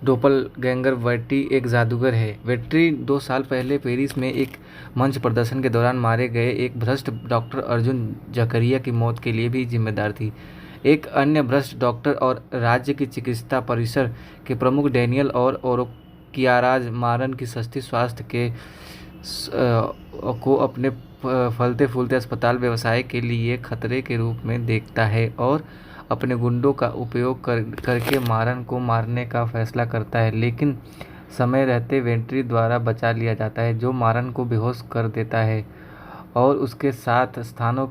डोपलगैंगर वेट्री एक जादूगर है। वेट्री 2 साल पहले पेरिस में एक मंच प्रदर्शन के दौरान मारे गए एक भ्रष्ट डॉक्टर अर्जुन जकरिया की मौत के लिए भी जिम्मेदार थी। एक अन्य भ्रष्ट डॉक्टर और राज्य की चिकित्सा परिसर के प्रमुख डैनियल और ओरोकियाराज मारन की सस्ती स्वास्थ्य के को अपने फलते फूलते अस्पताल व्यवसाय के लिए खतरे के रूप में देखता है और अपने गुंडों का उपयोग करके मारन को मारने का फैसला करता है, लेकिन समय रहते वेंट्री द्वारा बचा लिया जाता है जो मारन को बेहोश कर देता है और उसके साथ स्थानों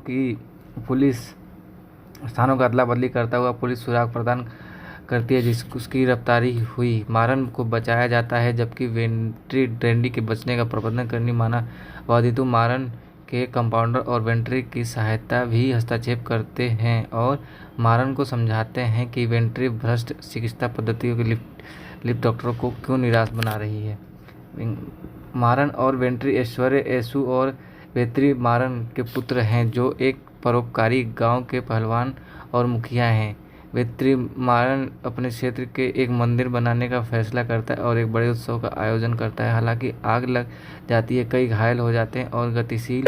का अदला बदली करता हुआ पुलिस सुराग प्रदान करती है जिस उसकी गिरफ्तारी हुई। मारन को बचाया जाता है जबकि वेंट्री डैंडी के बचने का प्रबंधन करने मानववादी तो मारन के कंपाउंडर और वेंट्री की सहायता भी हस्तक्षेप करते हैं और मारन को समझाते हैं कि वेंट्री भ्रष्ट चिकित्सा पद्धतियों के लिप डॉक्टरों को क्यों निराश बना रही है। मारन और वेंट्री ऐश्वर्य एसु और वेत्री मारन के पुत्र हैं जो एक परोपकारी गांव के पहलवान और मुखिया हैं। वेत्री मारन अपने क्षेत्र के एक मंदिर बनाने का फैसला करता है और एक बड़े उत्सव का आयोजन करता है। हालांकि आग लग जाती है, कई घायल हो जाते हैं और गतिशील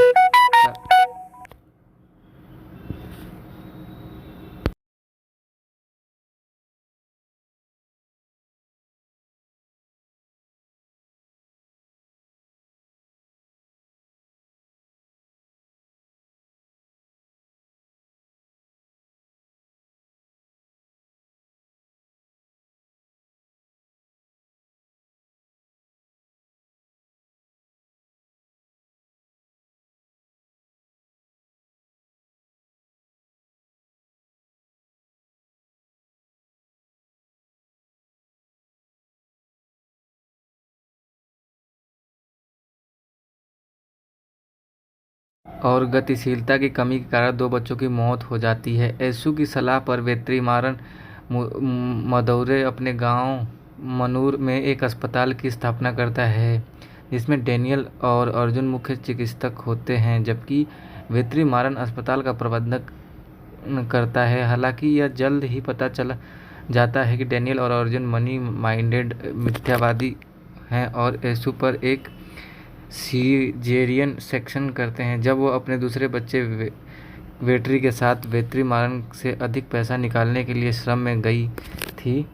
और गतिशीलता की कमी के कारण 2 बच्चों की मौत हो जाती है। एसु की सलाह पर वेत्री मारन मदौरे अपने गांव मनूर में एक अस्पताल की स्थापना करता है जिसमें डैनियल और अर्जुन मुख्य चिकित्सक होते हैं जबकि वेत्री मारन अस्पताल का प्रबंधन करता है। हालांकि यह जल्द ही पता चल जाता है कि डैनियल और अर्जुन मनी माइंडेड मिथ्यावादी हैं और एसु पर एक सीजेरियन सेक्शन करते हैं जब वो अपने दूसरे बच्चे वेट्री के साथ वेत्री मारन से अधिक पैसा निकालने के लिए श्रम में गई थी।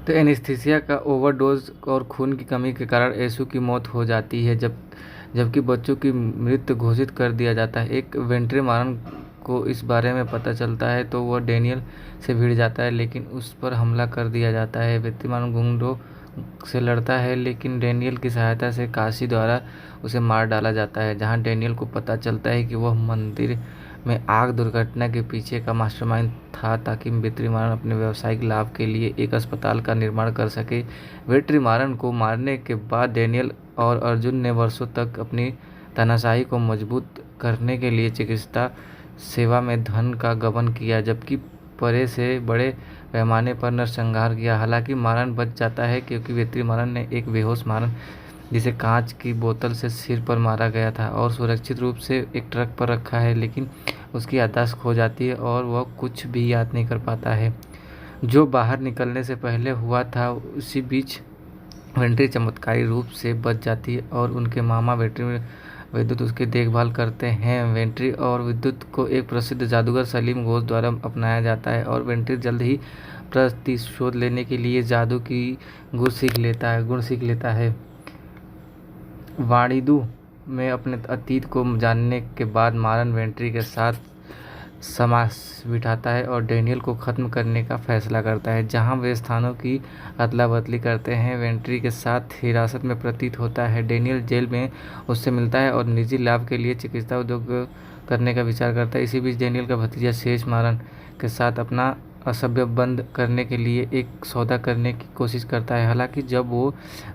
तो एनेस्थीसिया का ओवरडोज और खून की कमी के कारण एसु की मौत हो जाती है जबकि बच्चों की मृत्यु घोषित कर दिया जाता है। एक वेट्री मारन को इस बारे में पता चलता है तो वह डैनियल से भिड़ जाता है लेकिन उस पर हमला कर दिया जाता है। वेत्री मारन गुंडों से लड़ता है लेकिन डैनियल की सहायता से काशी द्वारा उसे मार डाला जाता है जहां डैनियल को पता चलता है कि वह मंदिर में आग दुर्घटना के पीछे का मास्टरमाइंड था ताकि वेत्री मारन अपने व्यावसायिक लाभ के लिए एक अस्पताल का निर्माण कर सके। वेत्री मारन को मारने के बाद डैनियल और अर्जुन ने वर्षों तक अपनी तानाशाही को मजबूत करने के लिए चिकित्सा सेवा में धन का गबन किया जबकि परे से बड़े पैमाने पर नरसंहार किया। हालांकि मारन बच जाता है क्योंकि वेत्री मारन ने एक बेहोश मारन जिसे कांच की बोतल से सिर पर मारा गया था और सुरक्षित रूप से एक ट्रक पर रखा है, लेकिन उसकी याददाश्त खो जाती है और वह कुछ भी याद नहीं कर पाता है जो बाहर निकलने से पहले हुआ था। उसी बीच वेंट्री चमत्कारी रूप से बच जाती है और उनके मामा विद्युत उसकी देखभाल करते हैं। वेंट्री और विद्युत को एक प्रसिद्ध जादूगर सलीम घोष द्वारा अपनाया जाता है और वेंट्री जल्द ही प्रतिशोध लेने के लिए जादू की गुण सीख लेता है। वाणिदु में अपने अतीत को जानने के बाद मारन वेंट्री के साथ समास बिठाता है और डेनियल को ख़त्म करने का फैसला करता है। जहां वे स्थानों की अदला बदली करते हैं, वेंट्री के साथ हिरासत में प्रतीत होता है। डेनियल जेल में उससे मिलता है और निजी लाभ के लिए चिकित्सा उद्योग करने का विचार करता है। इसी बीच डेनियल का भतीजा शेष मारन के साथ अपना असभ्य बंद करने के लिए एक सौदा करने की कोशिश करता है। हालांकि जब वो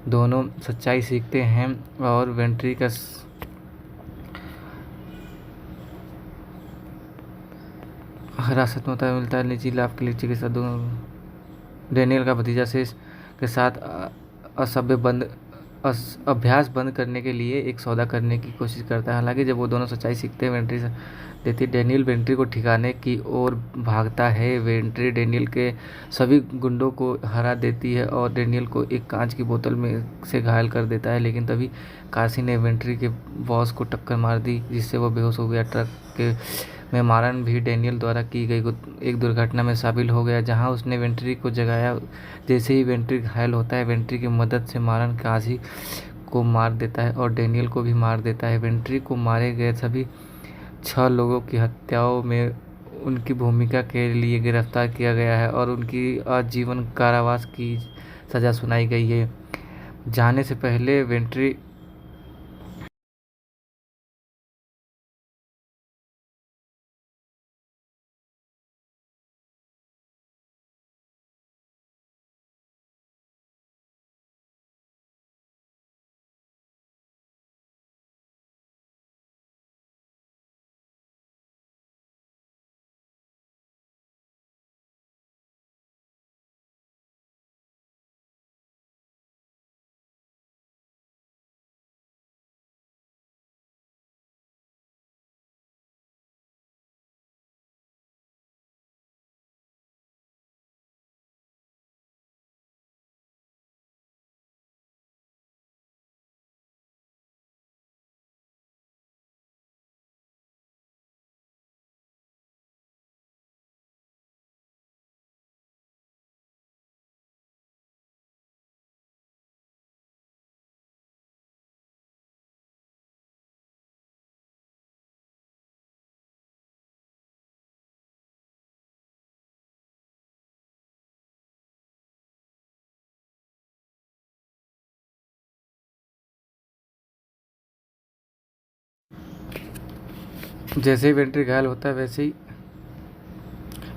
दोनों सच्चाई सीखते हैं और वेंट्री का हिरासत में होता मिलता है निजी लाभ के लिए चिकित्सा डेनियल का भतीजा शेष के साथ असभ्य बंद अभ्यास बंद करने के लिए एक सौदा करने की कोशिश करता है। हालांकि जब वो दोनों सच्चाई सीखते हैं, वेंट्री देती डेनियल वेंट्री को ठिकाने की ओर भागता है। वेंट्री डेनियल के सभी गुंडों को हरा देती है और डेनियल को एक कांच की बोतल में से घायल कर देता है, लेकिन तभी काशी ने वेंट्री के बॉस को टक्कर मार दी जिससे वो बेहोश हो गया। ट्रक के में मारन भी डेनियल द्वारा की गई एक दुर्घटना में शामिल हो गया जहां उसने वेंट्री को जगाया। जैसे ही वेंट्री घायल होता है, वेंट्री की मदद से मारन काशी को मार देता है और डेनियल को भी मार देता है। वेंट्री को मारे गए सभी 6 लोगों की हत्याओं में उनकी भूमिका के लिए गिरफ्तार किया गया है और उनकी आजीवन कारावास की सज़ा सुनाई गई है। जाने से पहले वेंट्री जैसे ही वेंट्री घायल होता है, वैसे ही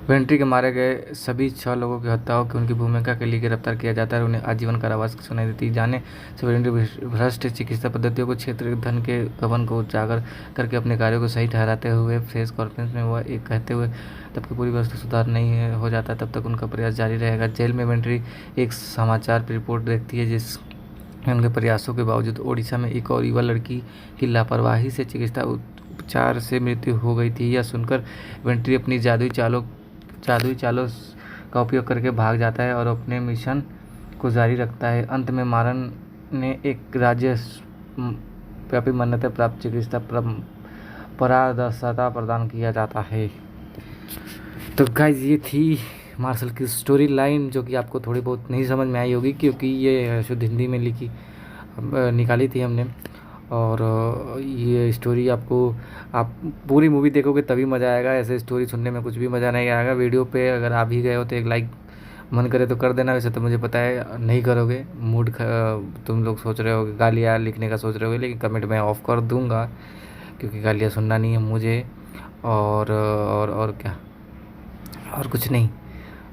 वेंट्री के मारे गए सभी 6 लोगों की हत्याओं की उनकी भूमिका के लिए गिरफ्तार किया जाता है और उन्हें आजीवन कारावास की सुनाई देती है। जाने से वेंट्री भ्रष्ट चिकित्सा पद्धतियों को, क्षेत्र धन के गबन को उजागर करके अपने कार्यों को सही ठहराते हुए प्रेस कॉन्फ्रेंस में वह एक कहते हुए तब की पूरी व्यवस्था सुधार नहीं हो जाता तब तक उनका प्रयास जारी रहेगा। जेल में वेंट्री एक समाचार रिपोर्ट देखती है जिस उनके प्रयासों के बावजूद ओडिशा में एक और युवा लड़की की लापरवाही से चिकित्सा उपचार से मृत्यु हो गई थी। यह सुनकर वेंट्री अपनी जादुई चालों का उपयोग करके भाग जाता है और अपने मिशन को जारी रखता है। अंत में मारन ने एक राज्य व्यापी मान्यता प्राप्त चिकित्सा पारदर्शिता प्रदान किया जाता है। तो गाइज ये थी मार्शल की स्टोरी लाइन, जो कि आपको थोड़ी बहुत नहीं समझ में आई होगी क्योंकि ये शुद्ध हिंदी में निकाली थी हमने। और ये स्टोरी आपको, आप पूरी मूवी देखोगे तभी मज़ा आएगा, ऐसे स्टोरी सुनने में कुछ भी मज़ा नहीं आएगा। वीडियो पे अगर आप ही गए हो तो एक लाइक मन करे तो कर देना, वैसे तो मुझे पता है नहीं करोगे, तुम लोग सोच रहे हो गालियाँ लिखने का सोच रहे हो, लेकिन कमेंट मैं ऑफ़ कर दूँगा क्योंकि गालियाँ सुनना नहीं है मुझे। और क्या, और कुछ नहीं।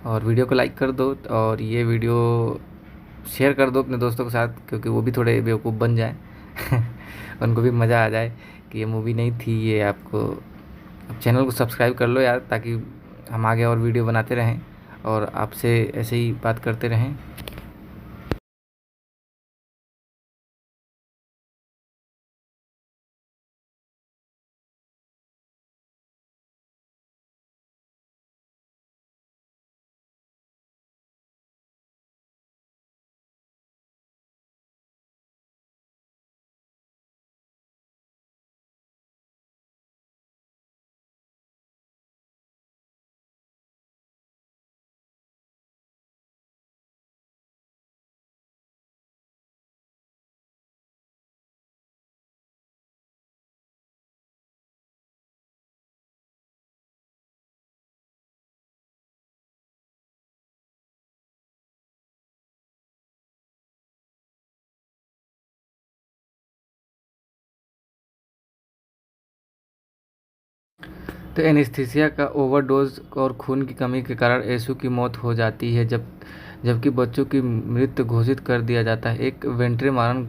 और वीडियो को लाइक कर दो और ये वीडियो शेयर कर दो अपने दोस्तों के साथ क्योंकि वो भी थोड़े बेवकूफ़ बन जाएं उनको भी मज़ा आ जाए कि ये मूवी नहीं थी ये। आपको अब चैनल को सब्सक्राइब कर लो यार, ताकि हम आगे और वीडियो बनाते रहें और आपसे ऐसे ही बात करते रहें। तो एनेस्थीसिया का ओवरडोज और खून की कमी के कारण येसु की मौत हो जाती है जबकि बच्चों की मृत्यु घोषित कर दिया जाता है। एक वेंट्रीमारन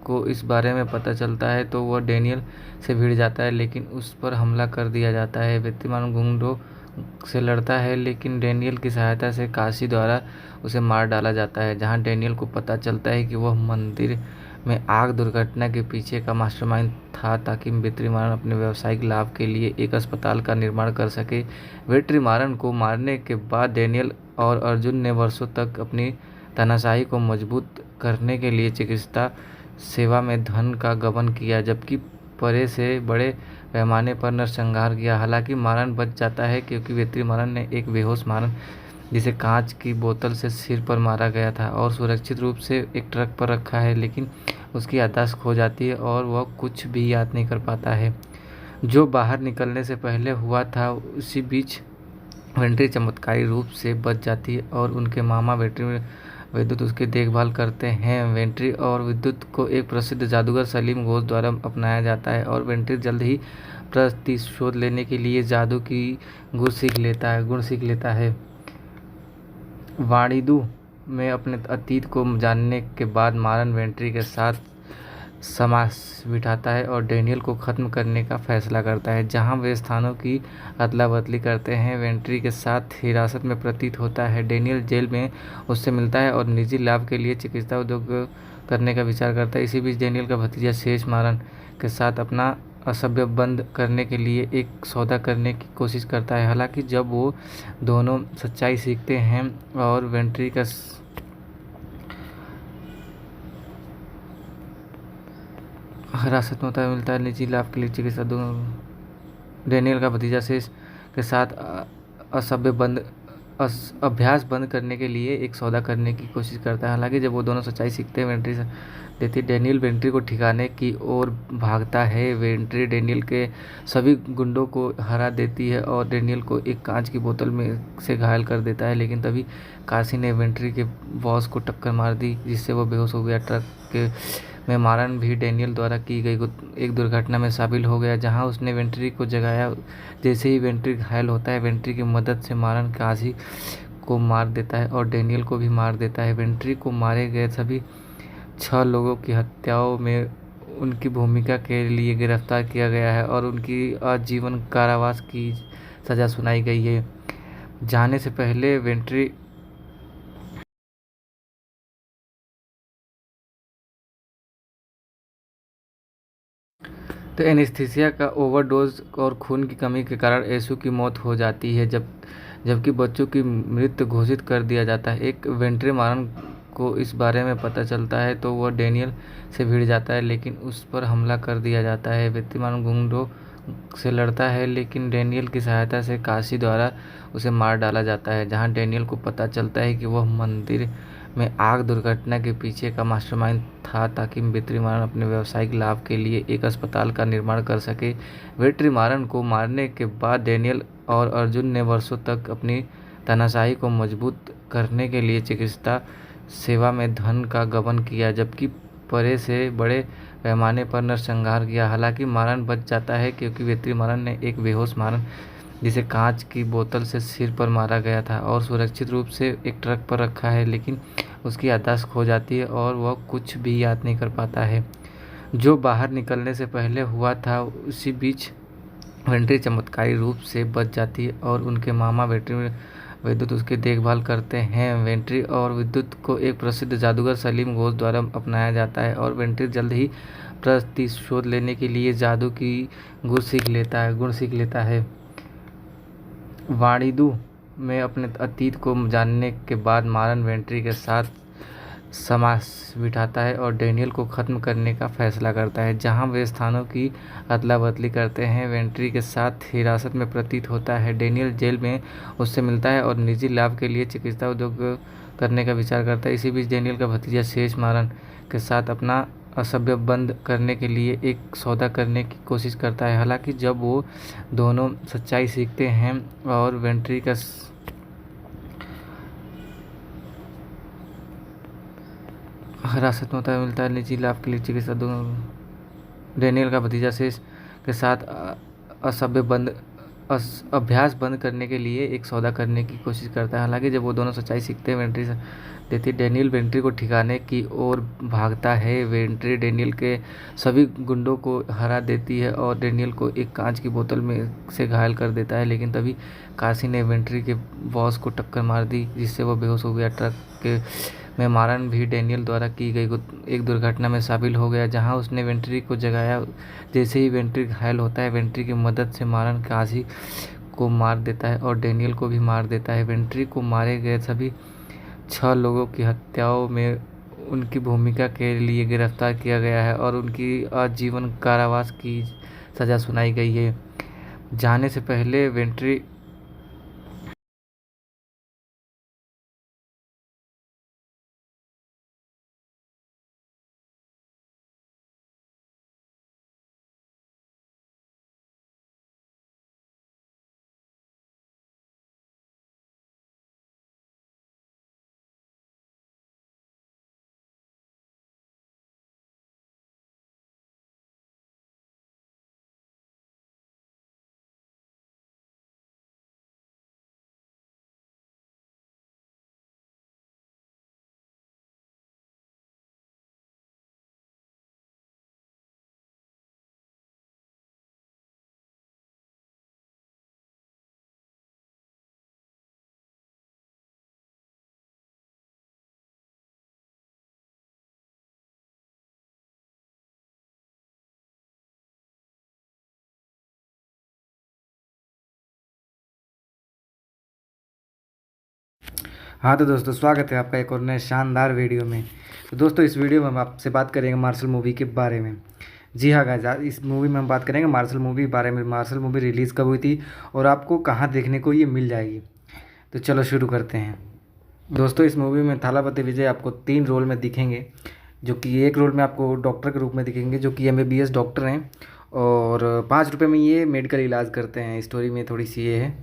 को इस बारे में पता चलता है तो वह डेनियल से भिड़ जाता है, लेकिन उस पर हमला कर दिया जाता है। वेंट्रीमारन गुंडों से लड़ता है, लेकिन डेनियल की सहायता से काशी द्वारा उसे मार डाला जाता है। जहां डेनियल को पता चलता है कि वह मंदिर में आग दुर्घटना के पीछे का मास्टरमाइंड था ताकि वेंट्रीमारन अपने व्यावसायिक लाभ के लिए एक अस्पताल का निर्माण कर सके। वेंट्रीमारन को मारने के बाद डेनियल और अर्जुन ने वर्षों तक अपनी तानाशाही को मजबूत करने के लिए चिकित्सा सेवा में धन का गबन किया, जबकि बड़े से बड़े पैमाने पर नरसंहार किया। हालांकि मारन बच जाता है क्योंकि वेंट्रीमारन ने एक बेहोश मारन जिसे कांच की बोतल से सिर पर मारा गया था और सुरक्षित रूप से एक ट्रक पर रखा है, लेकिन उसकी याददाश्त खो जाती है और वह कुछ भी याद नहीं कर पाता है जो बाहर निकलने से पहले हुआ था। उसी बीच वेंट्री चमत्कारी रूप से बच जाती है और उनके मामा विद्युत उसकी देखभाल करते हैं। वेंट्री और विद्युत को एक प्रसिद्ध जादूगर सलीम घोष द्वारा अपनाया जाता है और वेंट्री जल्द ही प्रतिशोध लेने के लिए जादू की गुण सीख लेता है। वाणिदु में अपने अतीत को जानने के बाद मारन वेंट्री के साथ समास बिठाता है और डेनियल को ख़त्म करने का फैसला करता है। जहां वे स्थानों की अदला बदली करते हैं, वेंट्री के साथ हिरासत में प्रतीत होता है। डेनियल जेल में उससे मिलता है और निजी लाभ के लिए चिकित्सा उद्योग करने का विचार करता है। इसी बीच डेनियल का भतीजा शेष मारन के साथ अपना असभ्य बंद करने के लिए एक सौदा करने की कोशिश करता है। हालांकि जब वो दोनों सच्चाई सीखते हैं और वेंट्री का हिरासत में होता है मिलता है निजी लाभ के लिए चिकित्सा डेनियल का भतीजा शेष के साथ अभ्यास बंद करने के लिए एक सौदा करने की कोशिश करता है। हालांकि जब वो दोनों सच्चाई सीखते हैं, वेंट्री देती डेनियल वेंट्री को ठिकाने की ओर भागता है। वेंट्री डेनियल के सभी गुंडों को हरा देती है और डेनियल को एक कांच की बोतल में से घायल कर देता है, लेकिन तभी काशी ने वेंट्री के बॉस को टक्कर मार दी जिससे वो बेहोश हो गया। ट्रक के में मारन भी डेनियल द्वारा की गई एक दुर्घटना में शामिल हो गया जहां उसने वेंट्री को जगाया। जैसे ही वेंट्री घायल होता है, वेंट्री की मदद से मारन काशी को मार देता है और डेनियल को भी मार देता है। वेंट्री को मारे गए सभी 6 लोगों की हत्याओं में उनकी भूमिका के लिए गिरफ्तार किया गया है और उनकी आजीवन कारावास की सज़ा सुनाई गई है। जाने से पहले वेंट्री तो एनेस्थीसिया का ओवरडोज और खून की कमी के कारण येसु की मौत हो जाती है जबकि बच्चों की मृत्यु घोषित कर दिया जाता है। एक वेंट्रीमारन को इस बारे में पता चलता है तो वह डेनियल से भिड़ जाता है, लेकिन उस पर हमला कर दिया जाता है। वेंट्रीमारन गुंडों से लड़ता है, लेकिन डेनियल की सहायता से काशी द्वारा उसे मार डाला जाता है। जहां डेनियल को पता चलता है कि वह मंदिर में आग दुर्घटना के पीछे का मास्टरमाइंड था ताकि वेंट्रीमारन अपने व्यावसायिक लाभ के लिए एक अस्पताल का निर्माण कर सके। वेंट्रीमारन को मारने के बाद डेनियल और अर्जुन ने वर्षों तक अपनी तानाशाही को मजबूत करने के लिए चिकित्सा सेवा में धन का गबन किया, जबकि बड़े से बड़े पैमाने पर नरसंहार किया। हालांकि मारन बच जाता है क्योंकि वेंट्रीमारन ने एक बेहोश मारन जिसे कांच की बोतल से सिर पर मारा गया था और सुरक्षित रूप से एक ट्रक पर रखा है, लेकिन उसकी याददाश्त खो जाती है और वह कुछ भी याद नहीं कर पाता है जो बाहर निकलने से पहले हुआ था। उसी बीच वेंट्री चमत्कारी रूप से बच जाती है और उनके मामा विद्युत उसकी देखभाल करते हैं। वेंट्री और विद्युत को एक प्रसिद्ध जादूगर सलीम घोष द्वारा अपनाया जाता है और वेंट्री जल्द ही प्रतिशोध लेने के लिए जादू की गुण सीख लेता है। वाणिदु में अपने अतीत को जानने के बाद मारन वेंट्री के साथ समास बिठाता है और डेनियल को ख़त्म करने का फैसला करता है। जहां वे स्थानों की अदला बदली करते हैं, वेंट्री के साथ हिरासत में प्रतीत होता है। डेनियल जेल में उससे मिलता है और निजी लाभ के लिए चिकित्सा उद्योग करने का विचार करता है। इसी बीच डेनियल का भतीजा शेष मारन के साथ अपना असभ्य बंद करने के लिए एक सौदा करने की कोशिश करता है। हालांकि जब वो दोनों सच्चाई सीखते हैं और वेंट्री का हिरासत में होता है मिलता है निजी लाभ के लिए चिकित्सा डेनियल का भतीजा शेष के साथ अभ्यास बंद करने के लिए एक सौदा करने की कोशिश करता है। हालांकि जब वो दोनों सच्चाई सीखते हैं, वेंट्री देती डैनियल वेंट्री को ठिकाने की ओर भागता है। वेंट्री डैनियल के सभी गुंडों को हरा देती है और डैनियल को एक कांच की बोतल में से घायल कर देता है। लेकिन तभी काशी ने वेंट्री के बॉस को टक्कर मार दी, जिससे वो बेहोश हो गया। ट्रक के में मारन भी डैनियल द्वारा की गई एक दुर्घटना में शामिल हो गया, जहां उसने वेंट्री को जगाया। जैसे ही वेंट्री घायल होता है, वेंट्री की मदद से मारन काशी को मार देता है और डैनियल को भी मार देता है। वेंट्री को मारे गए सभी 6 लोगों की हत्याओं में उनकी भूमिका के लिए गिरफ्तार किया गया है और उनकी आजीवन कारावास की सज़ा सुनाई गई है। जाने से पहले वेंट्री हाँ तो दोस्तों, स्वागत है आपका एक और नए शानदार वीडियो में। तो दोस्तों, इस वीडियो में हम आपसे बात करेंगे मार्शल मूवी के बारे में। जी हाँ गाइस, इस मूवी में हम बात करेंगे मार्शल मूवी के बारे में। मार्शल मूवी रिलीज़ कब हुई थी और आपको कहाँ देखने को ये मिल जाएगी। तो चलो शुरू करते हैं। दोस्तों, इस मूवी में थालापति विजय आपको 3 रोल में दिखेंगे, जो कि एक रोल में आपको डॉक्टर के रूप में दिखेंगे, जो कि MBBS डॉक्टर हैं और 5 रुपये में ये मेडिकल इलाज करते हैं। स्टोरी में थोड़ी सी ये है।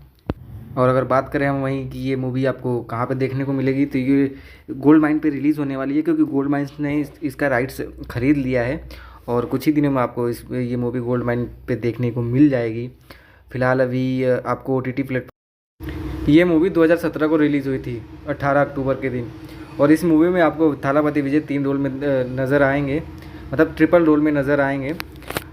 और अगर बात करें हम वहीं कि ये मूवी आपको कहाँ पे देखने को मिलेगी, तो ये गोल्ड माइन पे रिलीज़ होने वाली है, क्योंकि गोल्ड माइंस ने इसका राइट्स ख़रीद लिया है और कुछ ही दिनों में आपको ये मूवी गोल्ड माइन पे देखने को मिल जाएगी। फ़िलहाल अभी आपको OTT प्लेटफॉर्म, ये मूवी 2017 को रिलीज़ हुई थी 18 अक्टूबर के दिन। और इस मूवी में आपको थालापति विजय 3 रोल में नज़र आएंगे, मतलब ट्रिपल रोल में नज़र आएंगे,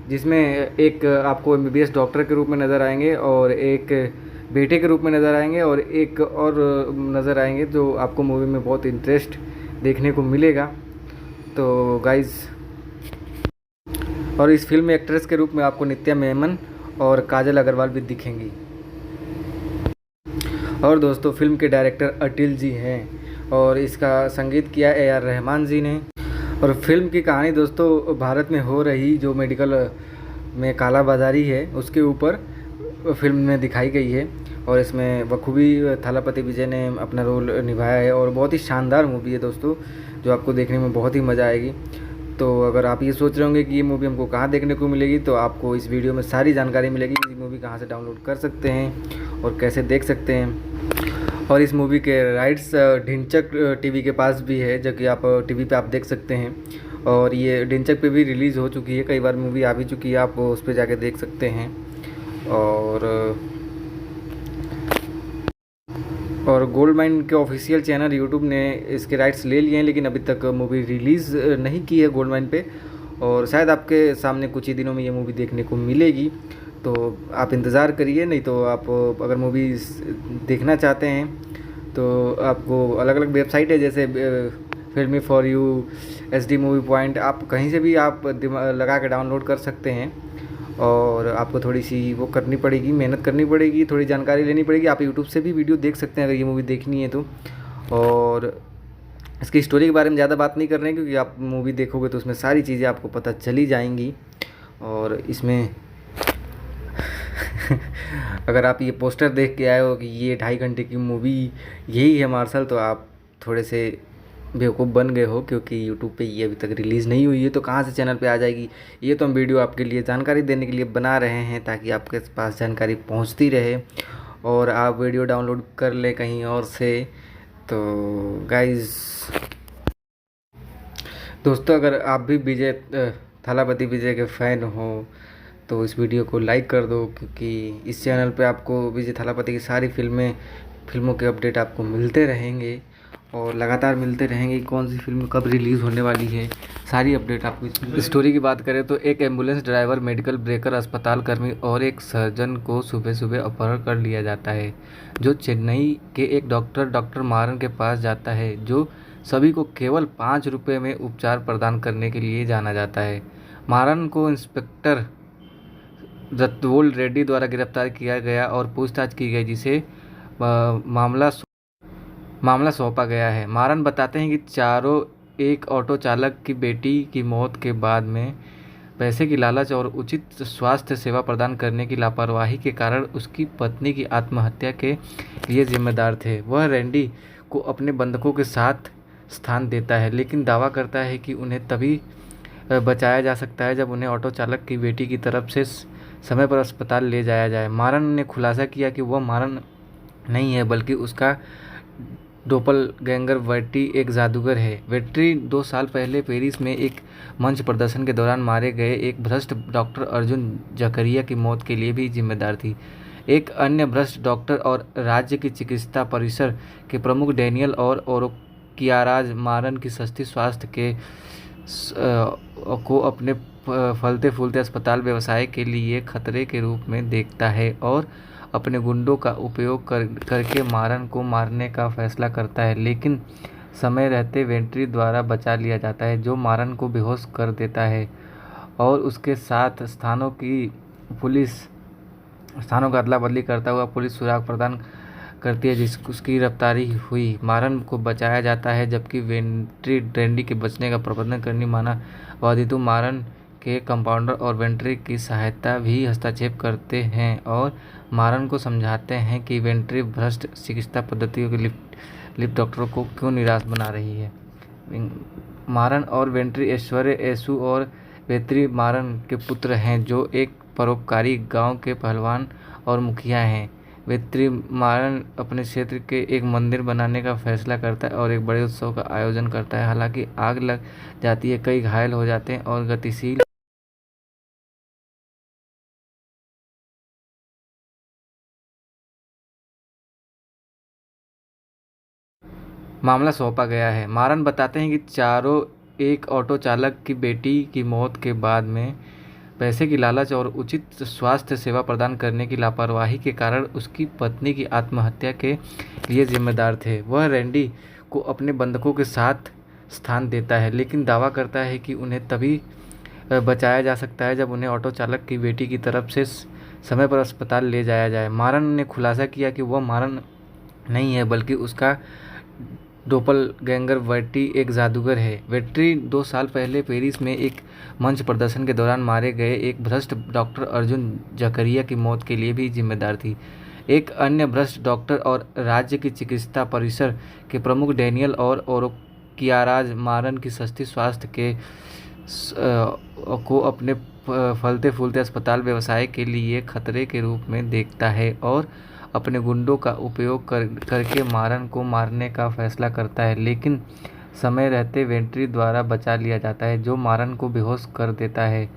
जिसमें एक आपको MBBS डॉक्टर के रूप में नज़र आएंगे और एक बेटे के रूप में नज़र आएंगे और एक और नज़र आएंगे जो आपको मूवी में बहुत इंटरेस्ट देखने को मिलेगा। तो गाइज़, और इस फिल्म में एक्ट्रेस के रूप में आपको नित्या मेनन और काजल अग्रवाल भी दिखेंगी। और दोस्तों, फिल्म के डायरेक्टर अटिल जी हैं और इसका संगीत किया AR रहमान जी ने। और फिल्म की कहानी दोस्तों, भारत में हो रही जो मेडिकल में कालाबाजारी है उसके ऊपर फिल्म में दिखाई गई है। और इसमें बखूबी थालापति विजय ने अपना रोल निभाया है और बहुत ही शानदार मूवी है दोस्तों, जो आपको देखने में बहुत ही मज़ा आएगी। तो अगर आप ये सोच रहे होंगे कि ये मूवी हमको कहाँ देखने को मिलेगी, तो आपको इस वीडियो में सारी जानकारी मिलेगी। ये मूवी कहाँ से डाउनलोड कर सकते हैं और कैसे देख सकते हैं। और इस मूवी के राइट्स ढिंचक TV के पास भी है, जो कि आप TV पे आप देख सकते हैं। और ये ढिंचक पे भी रिलीज़ हो चुकी है, कई बार मूवी आ भी चुकी है, आप उस पर जाके देख सकते हैं। और गोल्ड माइन के ऑफिशियल चैनल यूट्यूब ने इसके राइट्स ले लिए हैं, लेकिन अभी तक मूवी रिलीज़ नहीं की है गोल्ड माइन पे। और शायद आपके सामने कुछ ही दिनों में ये मूवी देखने को मिलेगी, तो आप इंतज़ार करिए। नहीं तो आप अगर मूवी देखना चाहते हैं तो आपको अलग अलग वेबसाइट है, जैसे फिल्मी for you, HD movie point, आप कहीं से भी आप लगा के डाउनलोड कर सकते हैं। और आपको थोड़ी सी वो करनी पड़ेगी, मेहनत करनी पड़ेगी, थोड़ी जानकारी लेनी पड़ेगी। आप यूट्यूब से भी वीडियो देख सकते हैं अगर ये मूवी देखनी है तो। और इसकी स्टोरी के बारे में ज़्यादा बात नहीं कर रहे हैं, क्योंकि आप मूवी देखोगे तो उसमें सारी चीज़ें आपको पता चली जाएंगी। और इसमें अगर आप ये पोस्टर देख के आए हो कि ये 2.5 घंटे की मूवी यही है मार्शल, तो आप थोड़े से बेवकूफ़ बन गए हो, क्योंकि यूट्यूब पे ये अभी तक रिलीज़ नहीं हुई है, तो कहाँ से चैनल पे आ जाएगी। ये तो हम वीडियो आपके लिए जानकारी देने के लिए बना रहे हैं, ताकि आपके पास जानकारी पहुँचती रहे और आप वीडियो डाउनलोड कर ले कहीं और से। तो गाइज़, दोस्तों, अगर आप भी थालापति विजय के फ़ैन हो तो इस वीडियो को लाइक कर दो, क्योंकि इस चैनल पे आपको विजय थालापति की सारी फिल्मों के अपडेट आपको मिलते रहेंगे और लगातार मिलते रहेंगे। कौन सी फिल्म कब रिलीज़ होने वाली है, सारी अपडेट आपको। स्टोरी की बात करें तो एक एम्बुलेंस ड्राइवर, मेडिकल ब्रेकर, अस्पताल कर्मी और एक सर्जन को सुबह सुबह अपहरण कर लिया जाता है, जो चेन्नई के एक डॉक्टर मारन के पास जाता है, जो सभी को केवल 5 रुपये में उपचार प्रदान करने के लिए जाना जाता है। मारन को इंस्पेक्टर रत्तवोल रेड्डी द्वारा गिरफ्तार किया गया और पूछताछ की गई, जिसे मामला मामला सौंपा गया है। मारन बताते हैं कि चारों एक ऑटो चालक की बेटी की मौत के बाद में पैसे की लालच और उचित स्वास्थ्य सेवा प्रदान करने की लापरवाही के कारण उसकी पत्नी की आत्महत्या के लिए जिम्मेदार थे। वह रैंडी को अपने बंधकों के साथ स्थान देता है, लेकिन दावा करता है कि उन्हें तभी बचाया जा सकता है जब उन्हें ऑटो चालक की बेटी की तरफ से समय पर अस्पताल ले जाया जाए। मारन ने खुलासा किया कि वह मारन नहीं है, बल्कि उसका डोपलगैंगर वेट्री एक जादूगर है। वेट्री 2 साल पहले पेरिस में एक मंच प्रदर्शन के दौरान मारे गए एक भ्रष्ट डॉक्टर अर्जुन जकरिया की मौत के लिए भी जिम्मेदार थी। एक अन्य भ्रष्ट डॉक्टर और राज्य की चिकित्सा परिसर के प्रमुख डैनियल और ओरोकियाराज मारन की सस्ती स्वास्थ्य को अपने फलते फूलते अस्पताल व्यवसाय के लिए खतरे के रूप में देखता है और अपने गुंडों का उपयोग करके मारन को मारने का फैसला करता है, लेकिन समय रहते वेंट्री द्वारा बचा लिया जाता है, जो मारन को बेहोश कर देता है और उसके साथ स्थानों का अदला बदली करता हुआ पुलिस सुराग प्रदान करती है, जिस उसकी गिरफ्तारी हुई। मारन को बचाया जाता है, जबकि वेंट्री रैंडी के बचने का प्रबंधन करने माना वादितु मारन के कंपाउंडर और वेंट्री की सहायता भी हस्तक्षेप करते हैं और मारन को समझाते हैं कि वेंट्री भ्रष्ट चिकित्सा पद्धतियों के लिप्त डॉक्टरों को क्यों निराश बना रही है। मारन और वेंट्री ऐश्वर्य एसु और वेत्री मारन के पुत्र हैं, जो एक परोपकारी गांव के पहलवान और मुखिया हैं। वेत्री मारन अपने क्षेत्र के एक मंदिर बनाने का फैसला करता है और एक बड़े उत्सव का आयोजन करता है। हालांकि आग लग जाती है, कई घायल हो जाते हैं और गतिशील मामला सौंपा गया है। मारन बताते हैं कि चारों एक ऑटो चालक की बेटी की मौत के बाद में पैसे की लालच और उचित स्वास्थ्य सेवा प्रदान करने की लापरवाही के कारण उसकी पत्नी की आत्महत्या के लिए जिम्मेदार थे। वह रैंडी को अपने बंधकों के साथ स्थान देता है, लेकिन दावा करता है कि उन्हें तभी बचाया जा सकता है जब उन्हें ऑटो चालक की बेटी की तरफ से समय पर अस्पताल ले जाया जाए। मारन ने खुलासा किया कि वह मारन नहीं है, बल्कि उसका डोपलगैंगर वेट्री एक जादूगर है। वेट्री 2 साल पहले पेरिस में एक मंच प्रदर्शन के दौरान मारे गए एक भ्रष्ट डॉक्टर अर्जुन जकरिया की मौत के लिए भी जिम्मेदार थी। एक अन्य भ्रष्ट डॉक्टर और राज्य की चिकित्सा परिसर के प्रमुख डैनियल और ओरोकियाराज मारन की सस्ती स्वास्थ्य को अपने फलते फूलते अस्पताल व्यवसाय के लिए खतरे के रूप में देखता है और अपने गुंडों का उपयोग करके मारन को मारने का फैसला करता है, लेकिन समय रहते वेंट्री द्वारा बचा लिया जाता है, जो मारन को बेहोश कर देता है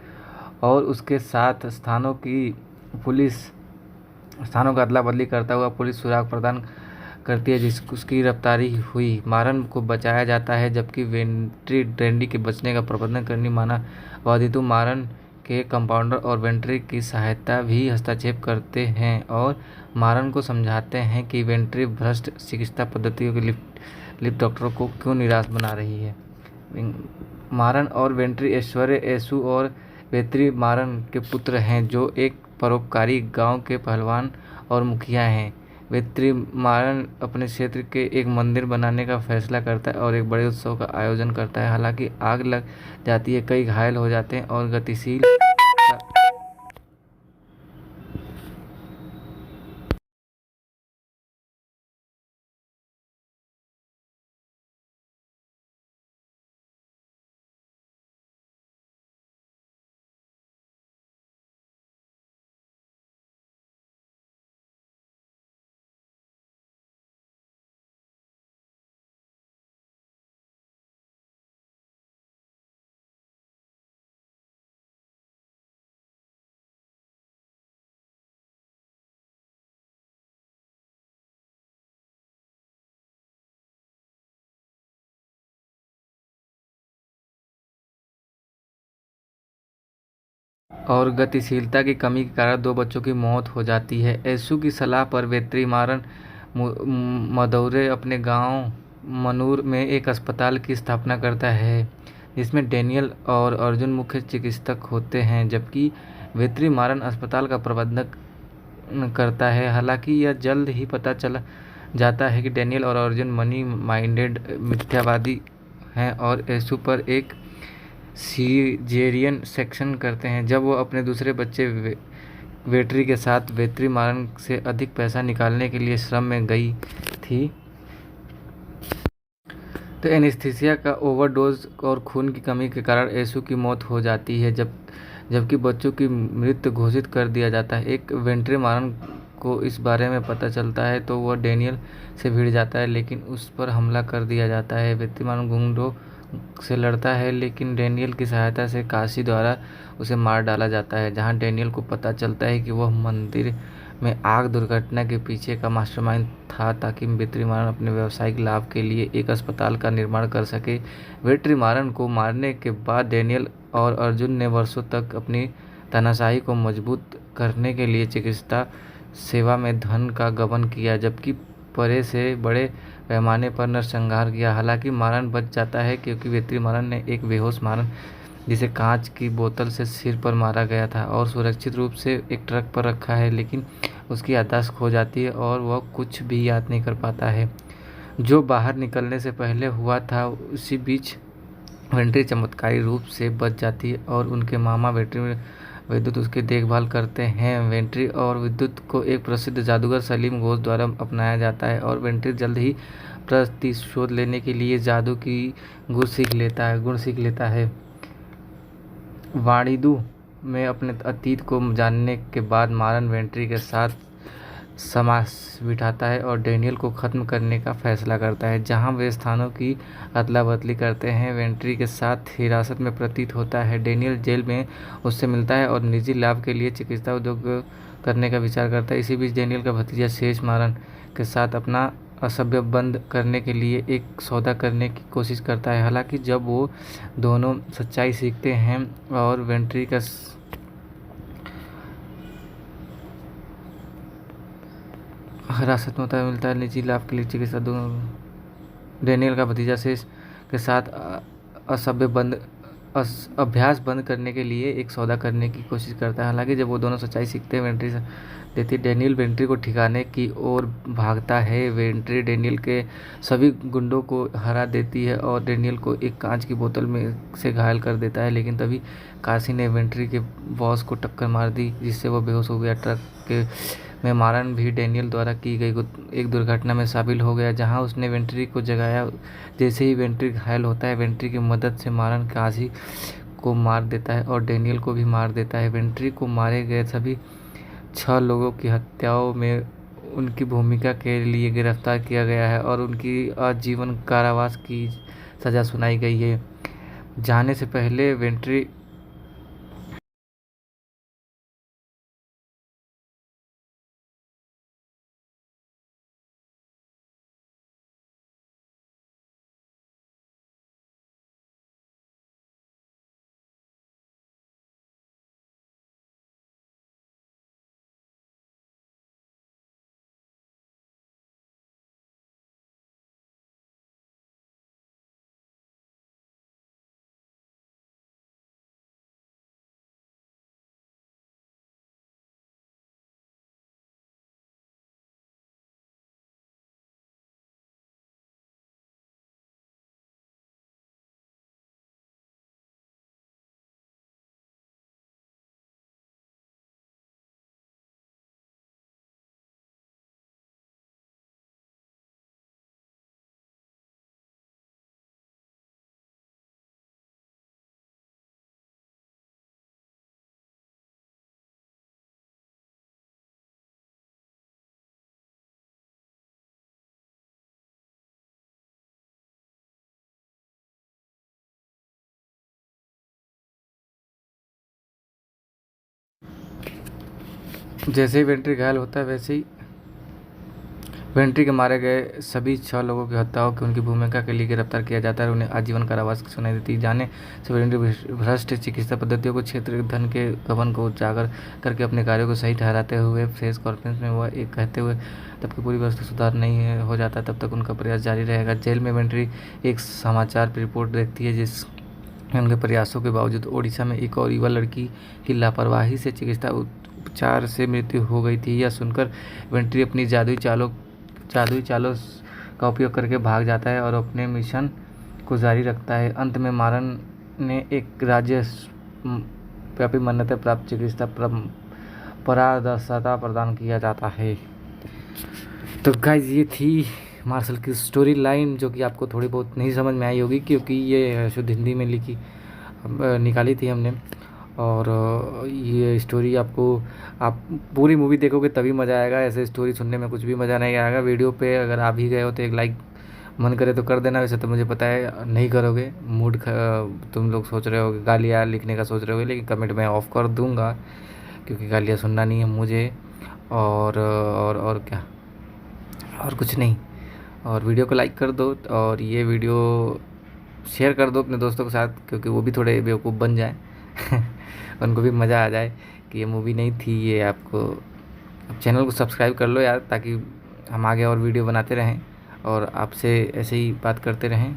और उसके साथ स्थानों का अदला बदली करता हुआ पुलिस सुराग प्रदान करती है, जिस उसकी गिरफ्तारी हुई। मारन को बचाया जाता है, जबकि वेंट्री रैंडी के बचने का प्रबंधन करने माना वादितु मारन के कंपाउंडर और वेंट्री की सहायता भी हस्तक्षेप करते हैं और मारन को समझाते हैं कि वेंट्री भ्रष्ट चिकित्सा पद्धतियों के लिप्त डॉक्टरों को क्यों निराश बना रही है। मारन और वेंट्री ऐश्वर्य एसु और वेत्री मारन के पुत्र हैं, जो एक परोपकारी गांव के पहलवान और मुखिया हैं। वेत्री मारन अपने क्षेत्र के एक मंदिर बनाने का फैसला करता है और एक बड़े उत्सव का आयोजन करता है। हालांकि आग लग जाती है, कई घायल हो जाते हैं और गतिशील और गतिशीलता की कमी के कारण 2 बच्चों की मौत हो जाती है। येसु की सलाह पर वेत्रीमारन मदुरै अपने गांव मनूर में एक अस्पताल की स्थापना करता है, जिसमें डैनियल और अर्जुन मुख्य चिकित्सक होते हैं, जबकि वेत्रीमारन अस्पताल का प्रबंधन करता है। हालांकि यह जल्द ही पता चल जाता है कि डैनियल और अर्जुन मनी माइंडेड मिथ्यावादी हैं और येसु पर एक सीजेरियन सेक्शन करते हैं। जब वो अपने दूसरे बच्चे वेट्री के साथ वेत्रीमारन से अधिक पैसा निकालने के लिए श्रम में गई थी, तो एनेस्थीसिया का ओवरडोज और खून की कमी के कारण येसु की मौत हो जाती है, जबकि बच्चों की मृत्यु घोषित कर दिया जाता है। एक वेट्रीमारन को इस बारे में पता चलता है तो वह डैनियल से भिड़ जाता है, लेकिन उस पर हमला कर दिया जाता है। वेत्रीमारन गुंडों से लड़ता है, लेकिन डैनियल की सहायता से काशी द्वारा उसे मार डाला जाता है, जहां डैनियल को पता चलता है कि वह मंदिर में आग दुर्घटना के पीछे का मास्टरमाइंड था, ताकि वेत्रीमारन अपने व्यावसायिक लाभ के लिए एक अस्पताल का निर्माण कर सके। वेट्रीमारन को मारने के बाद डैनियल और अर्जुन ने वर्षों तक अपनी तानाशाही को मजबूत करने के लिए चिकित्सा सेवा में धन का गबन किया, जबकि परे से बड़े पैमाने पर नरसंहार किया। हालांकि मारन बच जाता है, क्योंकि वेत्रीमारन ने एक बेहोश मारन, जिसे कांच की बोतल से सिर पर मारा गया था और सुरक्षित रूप से एक ट्रक पर रखा है, लेकिन उसकी याददाश्त खो जाती है और वह कुछ भी याद नहीं कर पाता है जो बाहर निकलने से पहले हुआ था। उसी बीच वेंट्री चमत्कारी रूप से बच जाती है और उनके मामा विद्युत उसकी देखभाल करते हैं। वेंट्री और विद्युत को एक प्रसिद्ध जादूगर सलीम घोष द्वारा अपनाया जाता है और वेंट्री जल्द ही प्रतिशोध लेने के लिए जादू की गुण सीख लेता है। वाणिदु में अपने अतीत को जानने के बाद मारन वेंट्री के साथ समास बिठाता है और डैनियल को ख़त्म करने का फैसला करता है। जहां वे स्थानों की अदला बदली करते हैं, वेंट्री के साथ हिरासत में प्रतीत होता है। डैनियल जेल में उससे मिलता है और निजी लाभ के लिए चिकित्सा उद्योग करने का विचार करता है। इसी बीच डैनियल का भतीजा शेष मारन के साथ अपना असभ्य बंद करने के लिए एक सौदा करने की कोशिश करता है। हालांकि जब वो दोनों सच्चाई सीखते हैं और वेंट्री का हिरासत में होता है, मिलता है निजी लाभ के लिए चिकित्सा डैनियल का भतीजा शेष के साथ असभ्य बंद अभ्यास बंद करने के लिए एक सौदा करने की कोशिश करता है। हालांकि जब वो दोनों सच्चाई सीखते हैं, वेंट्री देती डैनियल वेंट्री को ठिकाने की ओर भागता है। वेंट्री डैनियल के सभी गुंडों को हरा देती है और डैनियल को एक कांच की बोतल में से घायल कर देता है, लेकिन तभी काशी ने वेंट्री के बॉस को टक्कर मार दी, जिससे वो बेहोश हो गया। ट्रक के में मारन भी डैनियल द्वारा की गई एक दुर्घटना में शामिल हो गया, जहां उसने वेंट्री को जगाया। जैसे ही वेंट्री घायल होता है, वेंट्री की मदद से मारन काशी को मार देता है और डैनियल को भी मार देता है। वेंट्री को मारे गए सभी 6 लोगों की हत्याओं में उनकी भूमिका के लिए गिरफ्तार किया गया है और उनकी आजीवन कारावास की सज़ा सुनाई गई है। जाने से पहले जैसे ही वेंट्री घायल होता है, वैसे ही वेंट्री के मारे गए सभी 6 लोगों की हत्याओं की उनकी भूमिका के लिए गिरफ्तार किया जाता है और उन्हें आजीवन कारावास की सुनाई देती है। जाने से वेंट्री भ्रष्ट चिकित्सा पद्धतियों को, क्षेत्र धन के गबन को उजागर करके अपने कार्यों को सही ठहराते हुए प्रेस कॉन्फ्रेंस में वह एक कहते हुए तब तक पूरी व्यवस्था सुधार नहीं हो जाता तब तक उनका प्रयास जारी रहेगा। जेल में वेंट्री एक समाचार रिपोर्ट देखती है जिस उनके प्रयासों के बावजूद ओडिशा में एक और युवा लड़की की लापरवाही से चिकित्सा उपचार से मृत्यु हो गई थी। यह सुनकर वेंट्री अपनी जादुई चालों का उपयोग करके भाग जाता है और अपने मिशन को जारी रखता है। अंत में मारन ने एक राज्य व्यापी मान्यता प्राप्त चिकित्सा पारदर्शिता प्रदान किया जाता है। तो गाइज ये थी मार्शल की स्टोरी लाइन, जो कि आपको थोड़ी बहुत नहीं समझ में आई होगी क्योंकि ये शुद्ध हिंदी में निकाली थी हमने। और ये स्टोरी आपको, आप पूरी मूवी देखोगे तभी मज़ा आएगा, ऐसे स्टोरी सुनने में कुछ भी मज़ा नहीं आएगा। वीडियो पे अगर आ भी गए हो तो एक लाइक मन करे तो कर देना, वैसे तो मुझे पता है नहीं करोगे, तुम लोग सोच रहे हो गालियाँ लिखने का सोच रहे हो, लेकिन कमेंट मैं ऑफ़ कर दूँगा क्योंकि गालियाँ सुनना नहीं है मुझे। और क्या, और कुछ नहीं। और वीडियो को लाइक कर दो और ये वीडियो शेयर कर दो अपने दोस्तों के साथ क्योंकि वो भी थोड़े बेवकूफ़ बन जाए उनको भी मज़ा आ जाए कि ये मूवी नहीं थी ये। आपको अब चैनल को सब्सक्राइब कर लो यार, ताकि हम आगे और वीडियो बनाते रहें और आपसे ऐसे ही बात करते रहें।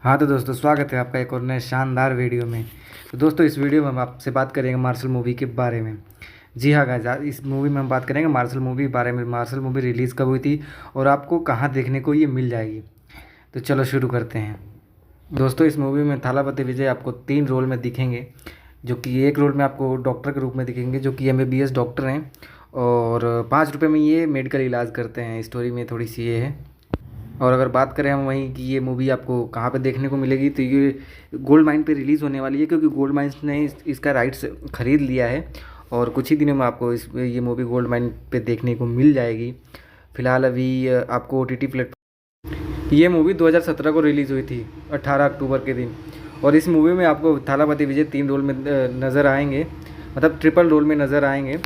हाँ तो दोस्तों, स्वागत है आपका एक और नए शानदार वीडियो में। तो दोस्तों, इस वीडियो में हम आपसे बात करेंगे मार्शल मूवी के बारे में। जी हाँ गाइस, इस मूवी में हम बात करेंगे मार्शल मूवी के बारे में। मार्शल मूवी रिलीज़ कब हुई थी और आपको कहाँ देखने को ये मिल जाएगी। तो चलो शुरू करते हैं। दोस्तों, इस मूवी में थालापति विजय आपको 3 रोल में दिखेंगे, जो कि एक रोल में आपको डॉक्टर के रूप में दिखेंगे, जो कि MBBS डॉक्टर हैं और 5 रुपये में ये मेडिकल इलाज करते हैं। स्टोरी में थोड़ी सी ये है। और अगर बात करें हम वहीं कि ये मूवी आपको कहाँ पे देखने को मिलेगी, तो ये गोल्ड माइन पे रिलीज़ होने वाली है क्योंकि गोल्ड माइंस ने इसका राइट्स ख़रीद लिया है और कुछ ही दिनों में आपको ये मूवी गोल्ड माइन पे देखने को मिल जाएगी। फ़िलहाल अभी आपको OTT प्लेटफॉर्म ये मूवी 2017 को रिलीज़ हुई थी 18 अक्टूबर के दिन। और इस मूवी में आपको थालापति विजय 3 रोल में नज़र आएंगे, मतलब ट्रिपल रोल में नज़र आएंगे,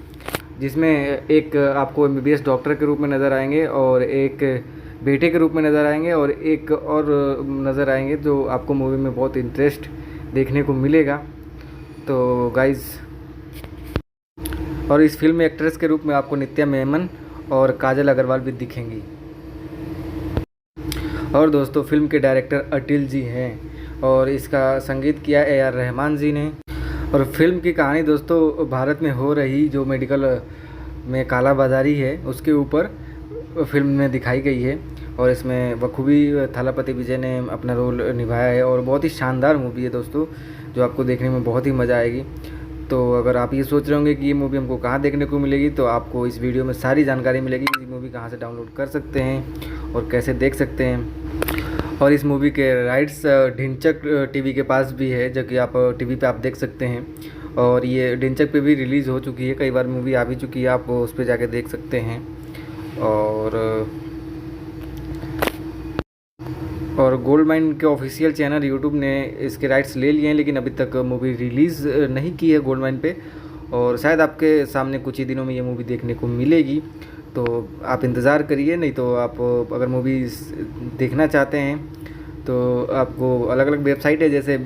जिसमें एक आपको एमबीबीएस डॉक्टर के रूप में नज़र आएंगे, और एक बेटे के रूप में नज़र आएंगे, और एक और नज़र आएंगे जो आपको मूवी में बहुत इंटरेस्ट देखने को मिलेगा। तो गाइज़, और इस फिल्म में एक्ट्रेस के रूप में आपको नित्या मेनन और काजल अग्रवाल भी दिखेंगी। और दोस्तों, फिल्म के डायरेक्टर अटिल जी हैं और इसका संगीत किया AR रहमान जी ने। और फिल्म की कहानी दोस्तों भारत में हो रही जो मेडिकल में काला बाजारी है उसके ऊपर फिल्म में दिखाई गई है। और इसमें बखूबी थालापति विजय ने अपना रोल निभाया है, और बहुत ही शानदार मूवी है दोस्तों, जो आपको देखने में बहुत ही मज़ा आएगी। तो अगर आप ये सोच रहे होंगे कि ये मूवी हमको कहाँ देखने को मिलेगी, तो आपको इस वीडियो में सारी जानकारी मिलेगी। ये मूवी कहाँ से डाउनलोड कर सकते हैं और कैसे देख सकते हैं। और इस मूवी के राइट्स ढिंचक टीवी के पास भी है, जो कि आप टीवी पे आप देख सकते हैं। और ये ढिंचक पे भी रिलीज़ हो चुकी है, कई बार मूवी आ भी चुकी है, आप उस पर जाके देख सकते हैं। और गोल्ड माइन के ऑफिशियल चैनल यूट्यूब ने इसके राइट्स ले लिए हैं, लेकिन अभी तक मूवी रिलीज़ नहीं की है गोल्ड माइन पे। और शायद आपके सामने कुछ ही दिनों में ये मूवी देखने को मिलेगी, तो आप इंतज़ार करिए। नहीं तो आप अगर मूवी देखना चाहते हैं तो आपको अलग अलग वेबसाइट है, जैसे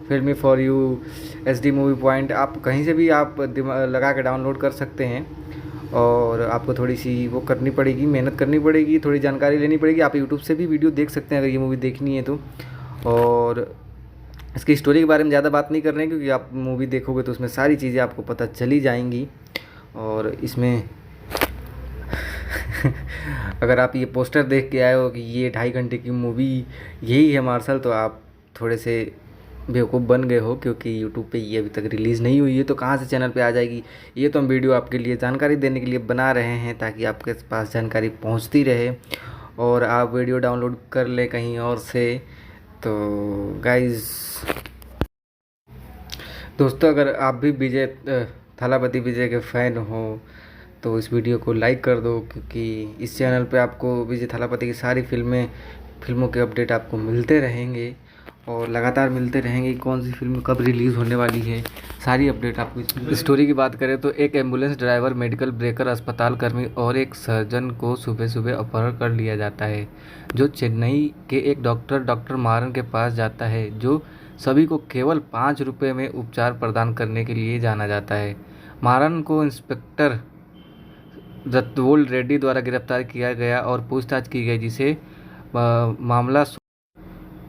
फिल्मी for you, HD movie point, आप कहीं से भी आप लगा के डाउनलोड कर सकते हैं। और आपको थोड़ी सी वो करनी पड़ेगी, मेहनत करनी पड़ेगी, थोड़ी जानकारी लेनी पड़ेगी। आप यूट्यूब से भी वीडियो देख सकते हैं अगर ये मूवी देखनी है तो। और इसकी स्टोरी के बारे में ज़्यादा बात नहीं कर रहे हैं, क्योंकि आप मूवी देखोगे तो उसमें सारी चीज़ें आपको पता चली जाएंगी। और इसमें अगर आप ये पोस्टर देख के आए हो कि ये 2.5 घंटे की मूवी यही है मार्शल, तो आप थोड़े से बेवकूफ़ बन गए हो, क्योंकि यूट्यूब पे ये अभी तक रिलीज़ नहीं हुई है, तो कहाँ से चैनल पे आ जाएगी। ये तो हम वीडियो आपके लिए जानकारी देने के लिए बना रहे हैं, ताकि आपके पास जानकारी पहुँचती रहे और आप वीडियो डाउनलोड कर लें कहीं और से। तो गाइज़, दोस्तों, अगर आप भी विजय थालापति विजय के फ़ैन हो तो इस वीडियो को लाइक कर दो, क्योंकि इस चैनल पे आपको विजय थालापति की सारी फिल्मों के अपडेट आपको मिलते रहेंगे, और लगातार मिलते रहेंगे। कौन सी फिल्म कब रिलीज़ होने वाली है, सारी अपडेट आपको। स्टोरी की बात करें तो एक एम्बुलेंस ड्राइवर, मेडिकल ब्रेकर, अस्पताल कर्मी और एक सर्जन को सुबह सुबह अपहरण कर लिया जाता है, जो चेन्नई के एक डॉक्टर मारन के पास जाता है, जो सभी को केवल 5 रुपये में उपचार प्रदान करने के लिए जाना जाता है। मारन को इंस्पेक्टर रत्तवोल रेड्डी द्वारा गिरफ्तार किया गया और पूछताछ की गई, जिसे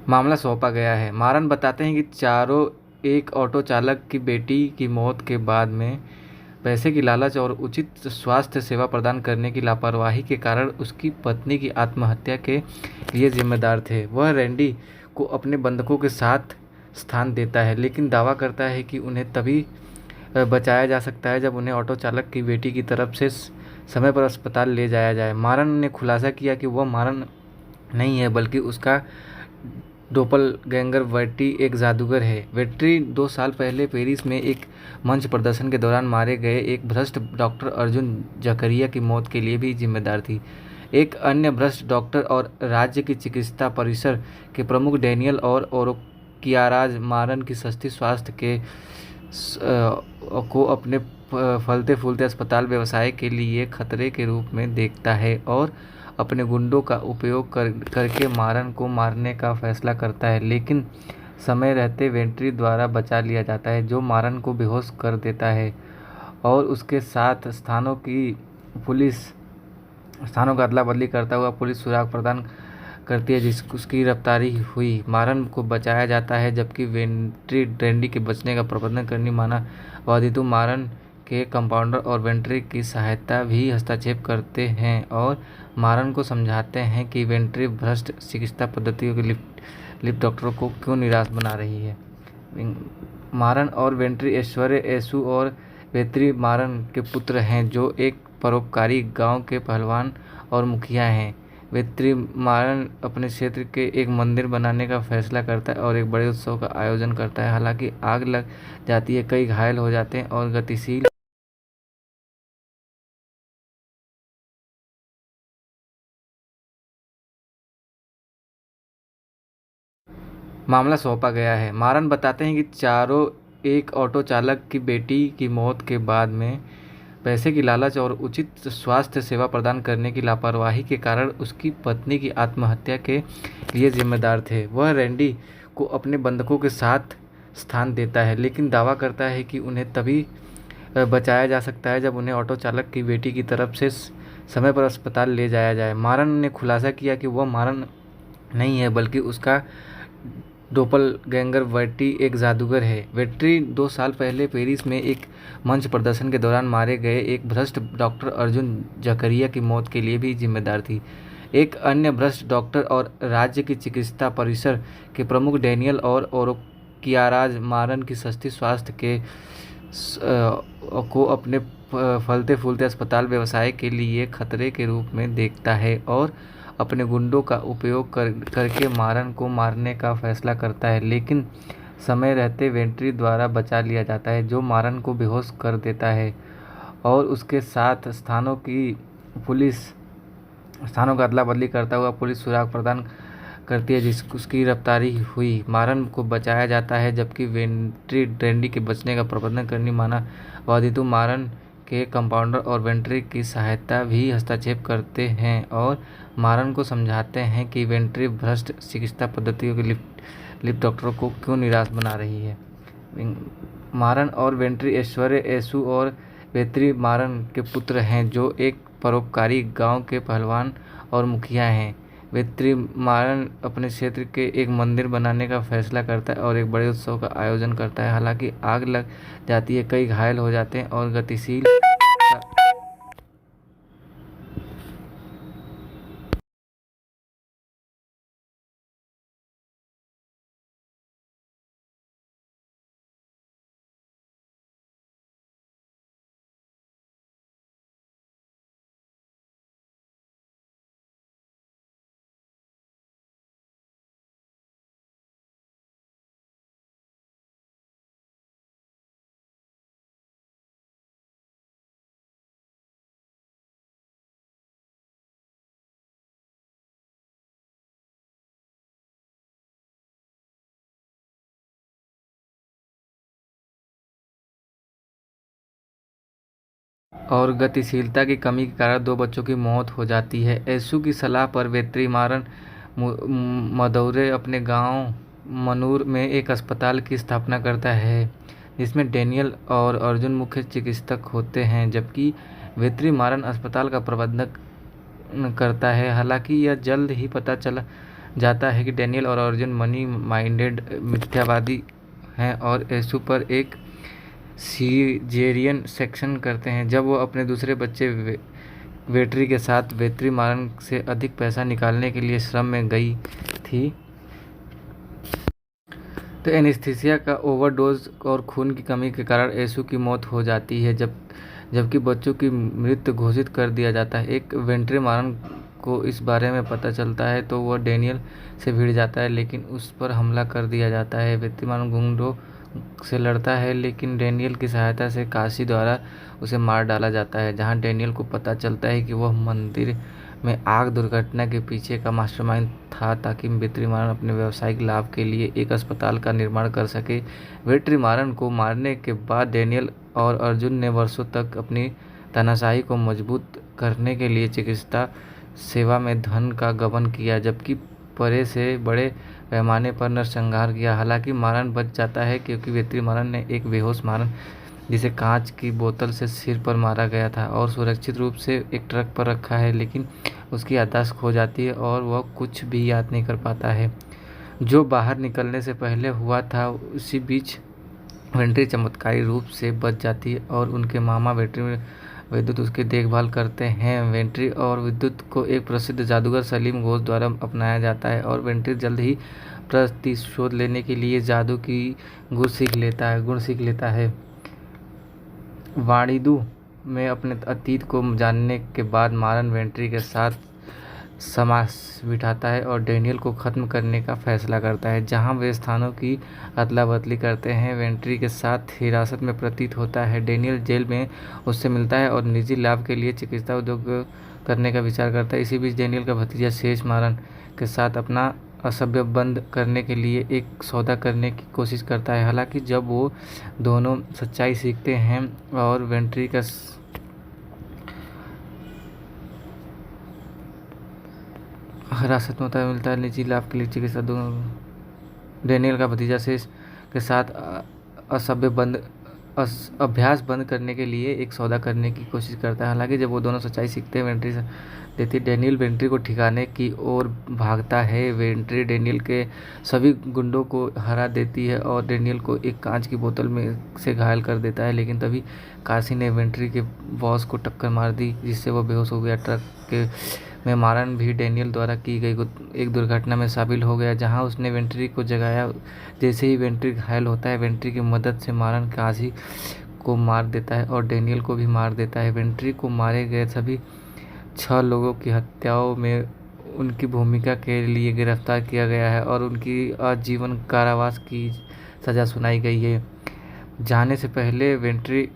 मामला सौंपा गया है। मारन बताते हैं कि चारों एक ऑटो चालक की बेटी की मौत के बाद में पैसे की लालच और उचित स्वास्थ्य सेवा प्रदान करने की लापरवाही के कारण उसकी पत्नी की आत्महत्या के लिए जिम्मेदार थे। वह रैंडी को अपने बंधकों के साथ स्थान देता है, लेकिन दावा करता है कि उन्हें तभी बचाया जा सकता है जब उन्हें ऑटो चालक की बेटी की तरफ से समय पर अस्पताल ले जाया जाए। मारन ने खुलासा किया कि वह मारन नहीं है, बल्कि उसका डोपलगैंगर वेट्री एक जादूगर है। वेट्री 2 साल पहले पेरिस में एक मंच प्रदर्शन के दौरान मारे गए एक भ्रष्ट डॉक्टर अर्जुन जकरिया की मौत के लिए भी जिम्मेदार थी। एक अन्य भ्रष्ट डॉक्टर और राज्य की चिकित्सा परिसर के प्रमुख डैनियल और ओरोकियाराज मारन की सस्ती स्वास्थ्य को अपने फलते फूलते अस्पताल व्यवसाय के लिए खतरे के रूप में देखता है, और अपने गुंडों का उपयोग करके मारन को मारने का फैसला करता है। लेकिन समय रहते वेंट्री द्वारा बचा लिया जाता है, जो मारन को बेहोश कर देता है, और उसके साथ स्थानों का अदला बदली करता हुआ पुलिस सुराग प्रदान करती है, उसकी गिरफ्तारी हुई। मारन को बचाया जाता है, जबकि वेंट्री रैंडी के बचने का प्रबंधन करनी मानववादी मारन के कंपाउंडर और वेंट्री की सहायता भी हस्तक्षेप करते हैं, और मारन को समझाते हैं कि वेंट्री भ्रष्ट चिकित्सा पद्धतियों के लिप्त डॉक्टरों को क्यों निराश बना रही है। मारन और वेंट्री ऐश्वर्य एसु और वेत्री मारन के पुत्र हैं, जो एक परोपकारी गांव के पहलवान और मुखिया हैं। वेत्री मारन अपने क्षेत्र के एक मंदिर बनाने का फैसला करता है और एक बड़े उत्सव का आयोजन करता है। हालांकि आग लग जाती है, कई घायल हो जाते हैं और गतिशील मामला सौंपा गया है। मारन बताते हैं कि चारों एक ऑटो चालक की बेटी की मौत के बाद में पैसे की लालच और उचित स्वास्थ्य सेवा प्रदान करने की लापरवाही के कारण उसकी पत्नी की आत्महत्या के लिए जिम्मेदार थे। वह रैंडी को अपने बंधकों के साथ स्थान देता है, लेकिन दावा करता है कि उन्हें तभी बचाया जा सकता है जब उन्हें ऑटो चालक की बेटी की तरफ से समय पर अस्पताल ले जाया जाए। मारन ने खुलासा किया कि वह मारन नहीं है, बल्कि उसका डोपलगैंगर वेट्री एक जादूगर है। वेट्री 2 साल पहले पेरिस में एक मंच प्रदर्शन के दौरान मारे गए एक भ्रष्ट डॉक्टर अर्जुन जकरिया की मौत के लिए भी जिम्मेदार थी। एक अन्य भ्रष्ट डॉक्टर और राज्य की चिकित्सा परिसर के प्रमुख डेनियल और ओरोकियाराज मारन की सस्ती स्वास्थ्य के को अपने फलते फूलते अस्पताल व्यवसाय के लिए खतरे के रूप में देखता है और अपने गुंडों का उपयोग करके मारन को मारने का फैसला करता है, लेकिन समय रहते वेंट्री द्वारा बचा लिया जाता है, जो मारन को बेहोश कर देता है और उसके साथ स्थानों का अदला बदली करता हुआ पुलिस सुराग प्रदान करती है, उसकी गिरफ्तारी हुई। मारन को बचाया जाता है, जबकि वेंट्री रैंडी के बचने का प्रबंधन करने माना वादितु मारन के कंपाउंडर और वेंट्री की सहायता भी हस्तक्षेप करते हैं और मारन को समझाते हैं कि वेंट्री भ्रष्ट चिकित्सा पद्धतियों के लिप्त डॉक्टरों को क्यों निराश बना रही है। मारन और वेंट्री ऐश्वर्य एसु और वेत्री मारन के पुत्र हैं, जो एक परोपकारी गांव के पहलवान और मुखिया हैं। वेत्री मारन अपने क्षेत्र के एक मंदिर बनाने का फैसला करता है और एक बड़े उत्सव का आयोजन करता है। हालांकि आग लग जाती है, कई घायल हो जाते हैं और गतिशील और गतिशीलता की कमी के कारण 2 बच्चों की मौत हो जाती है। एसु की सलाह पर वेत्री मारन मदौरे अपने गांव मनूर में एक अस्पताल की स्थापना करता है, जिसमें डेनियल और अर्जुन मुख्य चिकित्सक होते हैं, जबकि वेत्री मारन अस्पताल का प्रबंधन करता है। हालांकि यह जल्द ही पता चल जाता है कि डेनियल और अर्जुन मनी माइंडेड मिथ्यावादी हैं और एसु पर एक सीजेरियन सेक्शन करते हैं। जब वो अपने दूसरे बच्चे वेट्री के साथ वेत्री मारन से अधिक पैसा निकालने के लिए श्रम में गई थी, तो एनेस्थीसिया का ओवरडोज और खून की कमी के कारण एसु की मौत हो जाती है, जबकि बच्चों की मृत्यु घोषित कर दिया जाता है। एक वेट्री मारन को इस बारे में पता चलता है तो वह डेनियल से भिड़ जाता है, लेकिन उस पर हमला कर दिया जाता है। वेत्री मारन गुंडों से लड़ता है, लेकिन डेनियल की सहायता से काशी द्वारा उसे मार डाला जाता है, जहां डेनियल को पता चलता है कि वह मंदिर में आग दुर्घटना के पीछे का मास्टरमाइंड था, ताकि वेत्री मारन अपने व्यावसायिक लाभ के लिए एक अस्पताल का निर्माण कर सके। वेत्री मारन को मारने के बाद डेनियल और अर्जुन ने वर्षों तक अपनी तानाशाही को मजबूत करने के लिए चिकित्सा सेवा में धन का गबन किया, जबकि परे से बड़े पैमाने पर नरसंहार किया। हालांकि मारन बच जाता है, क्योंकि वेत्री मारन ने एक बेहोश मारन, जिसे कांच की बोतल से सिर पर मारा गया था और सुरक्षित रूप से एक ट्रक पर रखा है, लेकिन उसकी याददाश्त खो जाती है और वह कुछ भी याद नहीं कर पाता है जो बाहर निकलने से पहले हुआ था। उसी बीच वेंट्री चमत्कारी रूप से बच जाती है और उनके मामा विद्युत उसकी देखभाल करते हैं। वेंट्री और विद्युत को एक प्रसिद्ध जादूगर सलीम घोष द्वारा अपनाया जाता है और वेंट्री जल्द ही प्रतिशोध लेने के लिए जादू की गुण सीख लेता है। वाणिदु में अपने अतीत को जानने के बाद मारन वेंट्री के साथ समास बिठाता है और डेनियल को ख़त्म करने का फैसला करता है, जहां वे स्थानों की अदला बदली करते हैं। वेंट्री के साथ हिरासत में प्रतीत होता है। डेनियल जेल में उससे मिलता है और निजी लाभ के लिए चिकित्सा उद्योग करने का विचार करता है। इसी बीच डेनियल का भतीजा शेष मारन के साथ अपना असभ्य बंद करने के लिए एक सौदा करने की कोशिश करता है। हालांकि जब वो दोनों सच्चाई सीखते हैं और वेंट्री का हिरासत में होता है, मिलता है निजी लाभ के लिए चिकित्सा दोनों डेनियल का भतीजा शेष के साथ असभ्य बंद अभ्यास बंद करने के लिए एक सौदा करने की कोशिश करता है। हालांकि जब वो दोनों सच्चाई सीखते हैं, वेंट्री देती डेनियल वेंट्री को ठिकाने की ओर भागता है। वेंट्री डेनियल के सभी गुंडों को हरा देती है और डेनियल को एक कांच की बोतल में से घायल कर देता है, लेकिन तभी काशी ने वेंट्री के बॉस को टक्कर मार दी, जिससे वो बेहोश हो गया। ट्रक के में मारन भी डेनियल द्वारा की गई एक दुर्घटना में शामिल हो गया, जहां उसने वेंट्री को जगाया। जैसे ही वेंट्री घायल होता है, वेंट्री की मदद से मारन काशी को मार देता है और डेनियल को भी मार देता है। वेंट्री को मारे गए सभी 6 लोगों की हत्याओं में उनकी भूमिका के लिए गिरफ्तार किया गया है और उनकी आजीवन कारावास की सज़ा सुनाई गई है। जाने से पहले वेंट्री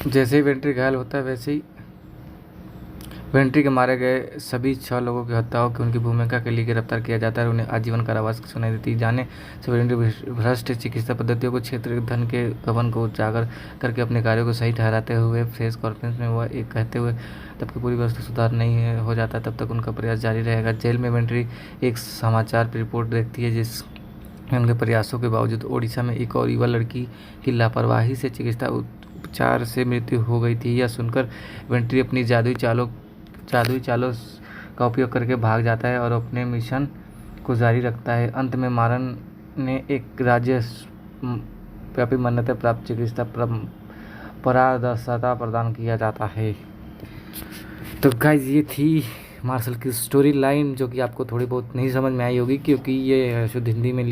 जैसे ही वेंट्री घायल होता है, वैसे ही वेंट्री के मारे गए सभी 6 लोगों की हत्याओं की उनकी भूमिका के लिए गिरफ्तार किया जाता है और उन्हें आजीवन कारावास की सुनाई देती है। जाने से वेंट्री भ्रष्ट चिकित्सा पद्धतियों को, क्षेत्र धन के गबन को उजागर करके अपने कार्यों को सही ठहराते हुए प्रेस कॉन्फ्रेंस में वह एक कहते हुए तब तक पूरी व्यवस्था सुधार नहीं हो जाता, तब तक उनका प्रयास जारी रहेगा। जेल में वेंट्री एक समाचार रिपोर्ट देखती है जिस उनके प्रयासों के बावजूद ओडिशा में एक और युवा लड़की की लापरवाही से चिकित्सा उपचार से मृत्यु हो गई थी। यह सुनकर वेंट्री अपनी जादुई चालों का उपयोग करके भाग जाता है और अपने मिशन को जारी रखता है। अंत में मारन ने एक राज्य व्यापी मान्यता प्राप्त चिकित्सा पारदर्शिता प्रदान किया जाता है। तो गाइज ये थी मार्शल की स्टोरी लाइन, जो कि आपको थोड़ी बहुत नहीं समझ में आई होगी क्योंकि ये शुद्ध हिंदी में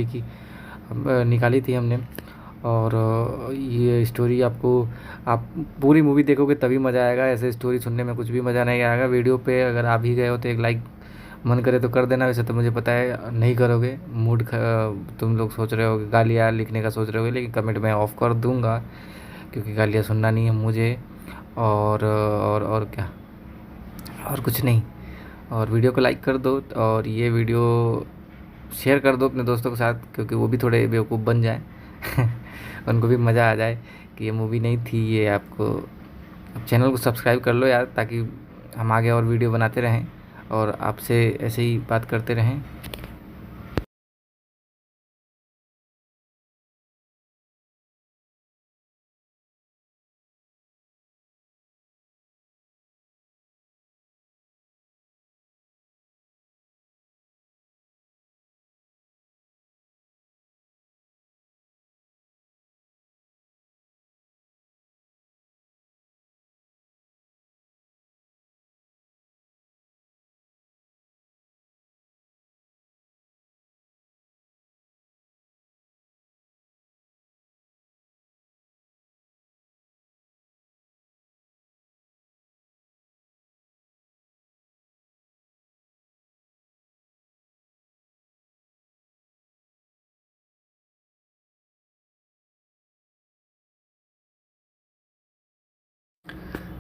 निकाली थी हमने। और ये स्टोरी आपको, आप पूरी मूवी देखोगे तभी मज़ा आएगा, ऐसे स्टोरी सुनने में कुछ भी मज़ा नहीं आएगा। वीडियो पे अगर आप ही गए हो तो एक लाइक मन करे तो कर देना, वैसे तो मुझे पता है नहीं करोगे, तुम लोग सोच रहे हो गालियाँ लिखने का सोच रहे हो, लेकिन कमेंट में ऑफ कर दूंगा क्योंकि गालियाँ सुनना नहीं है मुझे। और क्या, और कुछ नहीं। और वीडियो को लाइक कर दो और ये वीडियो शेयर कर दो अपने दोस्तों के साथ, क्योंकि वो भी थोड़े बेवकूफ़ बन जाएं उनको भी मज़ा आ जाए कि ये मूवी नहीं थी ये। आपको अब चैनल को सब्सक्राइब कर लो यार, ताकि हम आगे और वीडियो बनाते रहें और आपसे ऐसे ही बात करते रहें।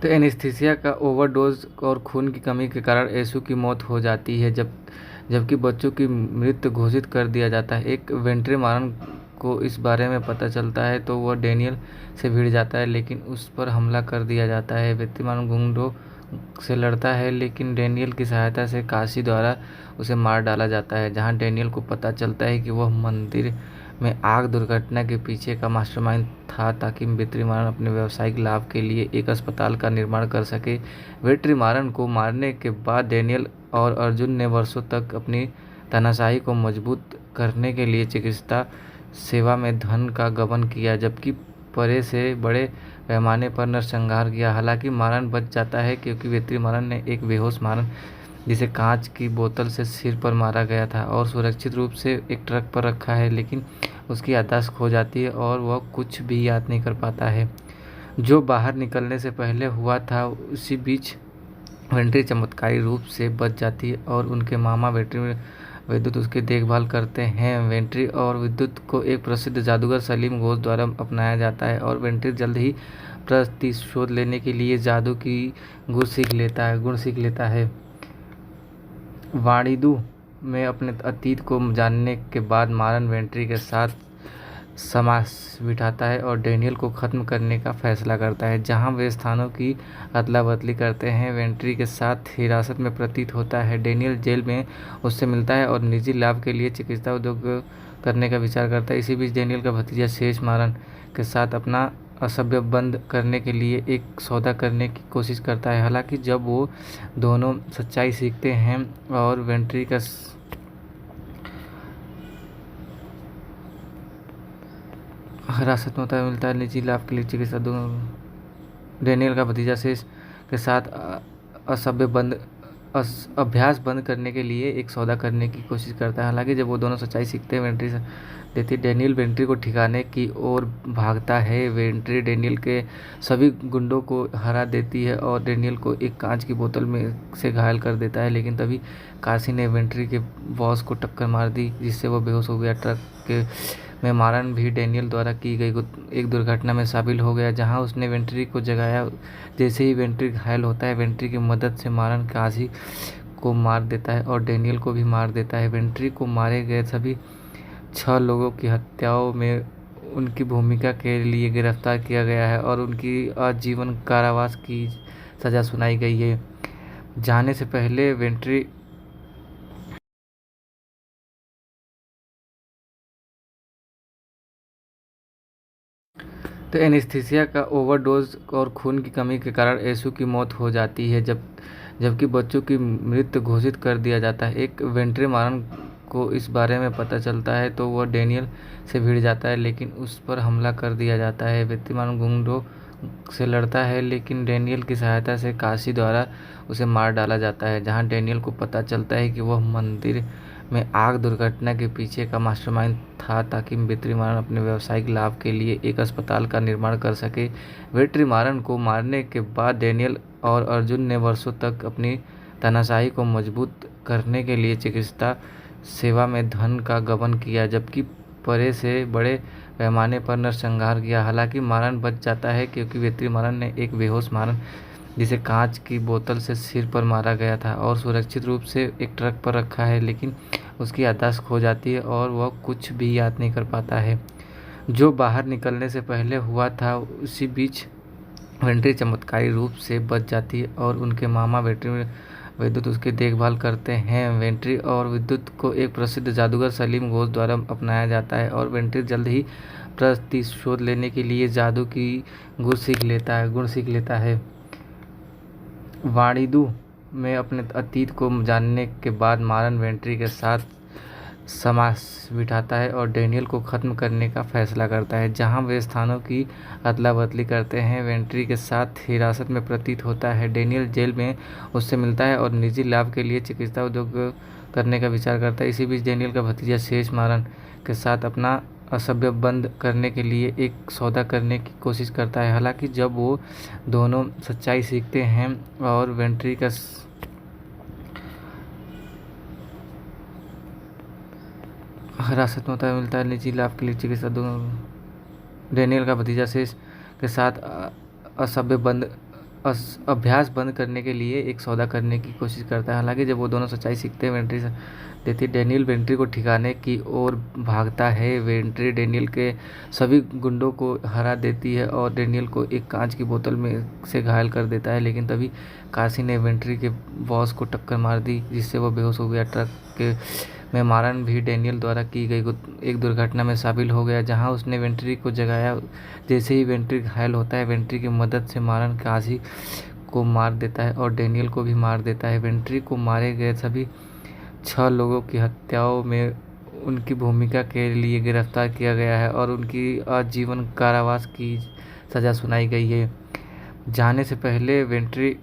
तो एनेस्थीसिया का ओवरडोज और खून की कमी के कारण येसु की मौत हो जाती है, जबकि बच्चों की मृत्यु घोषित कर दिया जाता है। एक वेंट्रीमारन को इस बारे में पता चलता है तो वह डेनियल से भिड़ जाता है, लेकिन उस पर हमला कर दिया जाता है। वेंट्रीमारन गुंडों से लड़ता है, लेकिन डेनियल की सहायता से काशी द्वारा उसे मार डाला जाता है। जहां डेनियल को पता चलता है कि वह मंदिर में आग दुर्घटना के पीछे का मास्टरमाइंड था, ताकि वेट्रीमारन अपने व्यावसायिक लाभ के लिए एक अस्पताल का निर्माण कर सके। वेट्रीमारन को मारने के बाद डेनियल और अर्जुन ने वर्षों तक अपनी तानाशाही को मजबूत करने के लिए चिकित्सा सेवा में धन का गबन किया, जबकि परे से बड़े पैमाने पर नरसंहार किया। हालांकि मारन बच जाता है, क्योंकि वेट्रीमारन ने एक बेहोश मारन जिसे कांच की बोतल से सिर पर मारा गया था और सुरक्षित रूप से एक ट्रक पर रखा है, लेकिन उसकी याददाश्त खो जाती है और वह कुछ भी याद नहीं कर पाता है जो बाहर निकलने से पहले हुआ था। उसी बीच वेंट्री चमत्कारी रूप से बच जाती है और उनके मामा वेंट्री विद्युत उसकी देखभाल करते हैं। वेंट्री और विद्युत को एक प्रसिद्ध जादूगर सलीम घोष द्वारा अपनाया जाता है और वेंट्री जल्द ही प्रतिशोध लेने के लिए जादू की गुण सीख लेता है। वाणिदु में अपने अतीत को जानने के बाद मारन वेंट्री के साथ समास बिठाता है और डेनियल को ख़त्म करने का फैसला करता है। जहां वे स्थानों की अदला बदली करते हैं, वेंट्री के साथ हिरासत में प्रतीत होता है। डेनियल जेल में उससे मिलता है और निजी लाभ के लिए चिकित्सा उद्योग करने का विचार करता है। इसी बीच डेनियल का भतीजा शेष मारन के साथ अपना असभ्य बंद करने के लिए एक सौदा करने की कोशिश करता है। हालांकि जब वो दोनों सच्चाई सीखते हैं और वेंट्री का हिरासत में मिलता है निजी लाभ के लिए चिकित्सा डेनियल का भतीजा शेष के साथ असभ्य बंद अभ्यास बंद करने के लिए एक सौदा करने की कोशिश करता है। हालांकि जब वो दोनों सच्चाई सीखते हैं, वेंट्री देती डेनियल वेंट्री को ठिकाने की ओर भागता है। वेंट्री डेनियल के सभी गुंडों को हरा देती है और डेनियल को एक कांच की बोतल में से घायल कर देता है, लेकिन तभी काशी ने वेंट्री के बॉस को टक्कर मार दी, जिससे वो बेहोश हो गया। ट्रक के में मारन भी डेनियल द्वारा की गई एक दुर्घटना में शामिल हो गया, जहां उसने वेंट्री को जगाया। जैसे ही वेंट्री घायल होता है, वेंट्री की मदद से मारन काशी को मार देता है और डेनियल को भी मार देता है। वेंट्री को मारे गए सभी 6 लोगों की हत्याओं में उनकी भूमिका के लिए गिरफ्तार किया गया है और उनकी आजीवन कारावास की सज़ा सुनाई गई है। जाने से पहले वेंट्री तो एनेस्थीसिया का ओवरडोज और खून की कमी के कारण येसु की मौत हो जाती है, जबकि बच्चों की मृत्यु घोषित कर दिया जाता है। एक वेंट्रीमारन को इस बारे में पता चलता है तो वह डेनियल से भिड़ जाता है, लेकिन उस पर हमला कर दिया जाता है। वेट्रीमारन गुंडों से लड़ता है, लेकिन डेनियल की सहायता से काशी द्वारा उसे मार डाला जाता है। जहां डेनियल को पता चलता है कि वह मंदिर में आग दुर्घटना के पीछे का मास्टरमाइंड था, ताकि वेट्रीमारन अपने व्यावसायिक लाभ के लिए एक अस्पताल का निर्माण कर सके। वेट्रीमारन को मारने के बाद डेनियल और अर्जुन ने वर्षों तक अपनी तानाशाही को मजबूत करने के लिए चिकित्सा सेवा में धन का गबन किया, जबकि परे से बड़े पैमाने पर नरसंहार किया। हालांकि मारन बच जाता है, क्योंकि वेट्रीमारन ने एक बेहोश मारन जिसे कांच की बोतल से सिर पर मारा गया था और सुरक्षित रूप से एक ट्रक पर रखा है, लेकिन उसकी याददाश्त खो जाती है और वह कुछ भी याद नहीं कर पाता है जो बाहर निकलने से पहले हुआ था। उसी बीच वेंट्री चमत्कारी रूप से बच जाती है और उनके मामा वेंट्री विद्युत उसकी देखभाल करते हैं। वेंट्री और विद्युत को एक प्रसिद्ध जादूगर सलीम घोष द्वारा अपनाया जाता है और वेंट्री जल्द ही प्रतिशोध लेने के लिए जादू की गुण सीख लेता है। वाणिदु में अपने अतीत को जानने के बाद मारन वेंट्री के साथ समास बिठाता है और डेनियल को ख़त्म करने का फैसला करता है। जहां वे स्थानों की अदला बदली करते हैं, वेंट्री के साथ हिरासत में प्रतीत होता है। डेनियल जेल में उससे मिलता है और निजी लाभ के लिए चिकित्सा उद्योग करने का विचार करता है। इसी बीच डेनियल का भतीजा शेष मारन के साथ अपना असभ्य बंद करने के लिए एक सौदा करने की कोशिश करता है। हालांकि जब वो दोनों सच्चाई सीखते हैं और वेंट्री का हिरासत में मिलता है निजी लाभ के लिए चिकित्सा डेनियल का भतीजा शेष के साथ असभ्य बंद अभ्यास बंद करने के लिए एक सौदा करने की कोशिश करता है। हालांकि जब वो दोनों सच्चाई सीखते हैं, वेंट्री से देती डेनियल वेंट्री को ठिकाने की ओर भागता है। वेंट्री डेनियल के सभी गुंडों को हरा देती है और डेनियल को एक कांच की बोतल में से घायल कर देता है। लेकिन तभी काशी ने वेंट्री के बॉस को टक्कर मार दी, जिससे वो बेहोश हो गया। ट्रक के में मारन भी डेनियल द्वारा की गई एक दुर्घटना में शामिल हो गया, जहां उसने वेंट्री को जगाया। जैसे ही वेंट्री घायल होता है, वेंट्री की मदद से मारन काशी को मार देता है और डेनियल को भी मार देता है। वेंट्री को मारे गए सभी 6 लोगों की हत्याओं में उनकी भूमिका के लिए गिरफ्तार किया गया है और उनकी आजीवन कारावास की सज़ा सुनाई गई है। जाने से पहले वेंट्री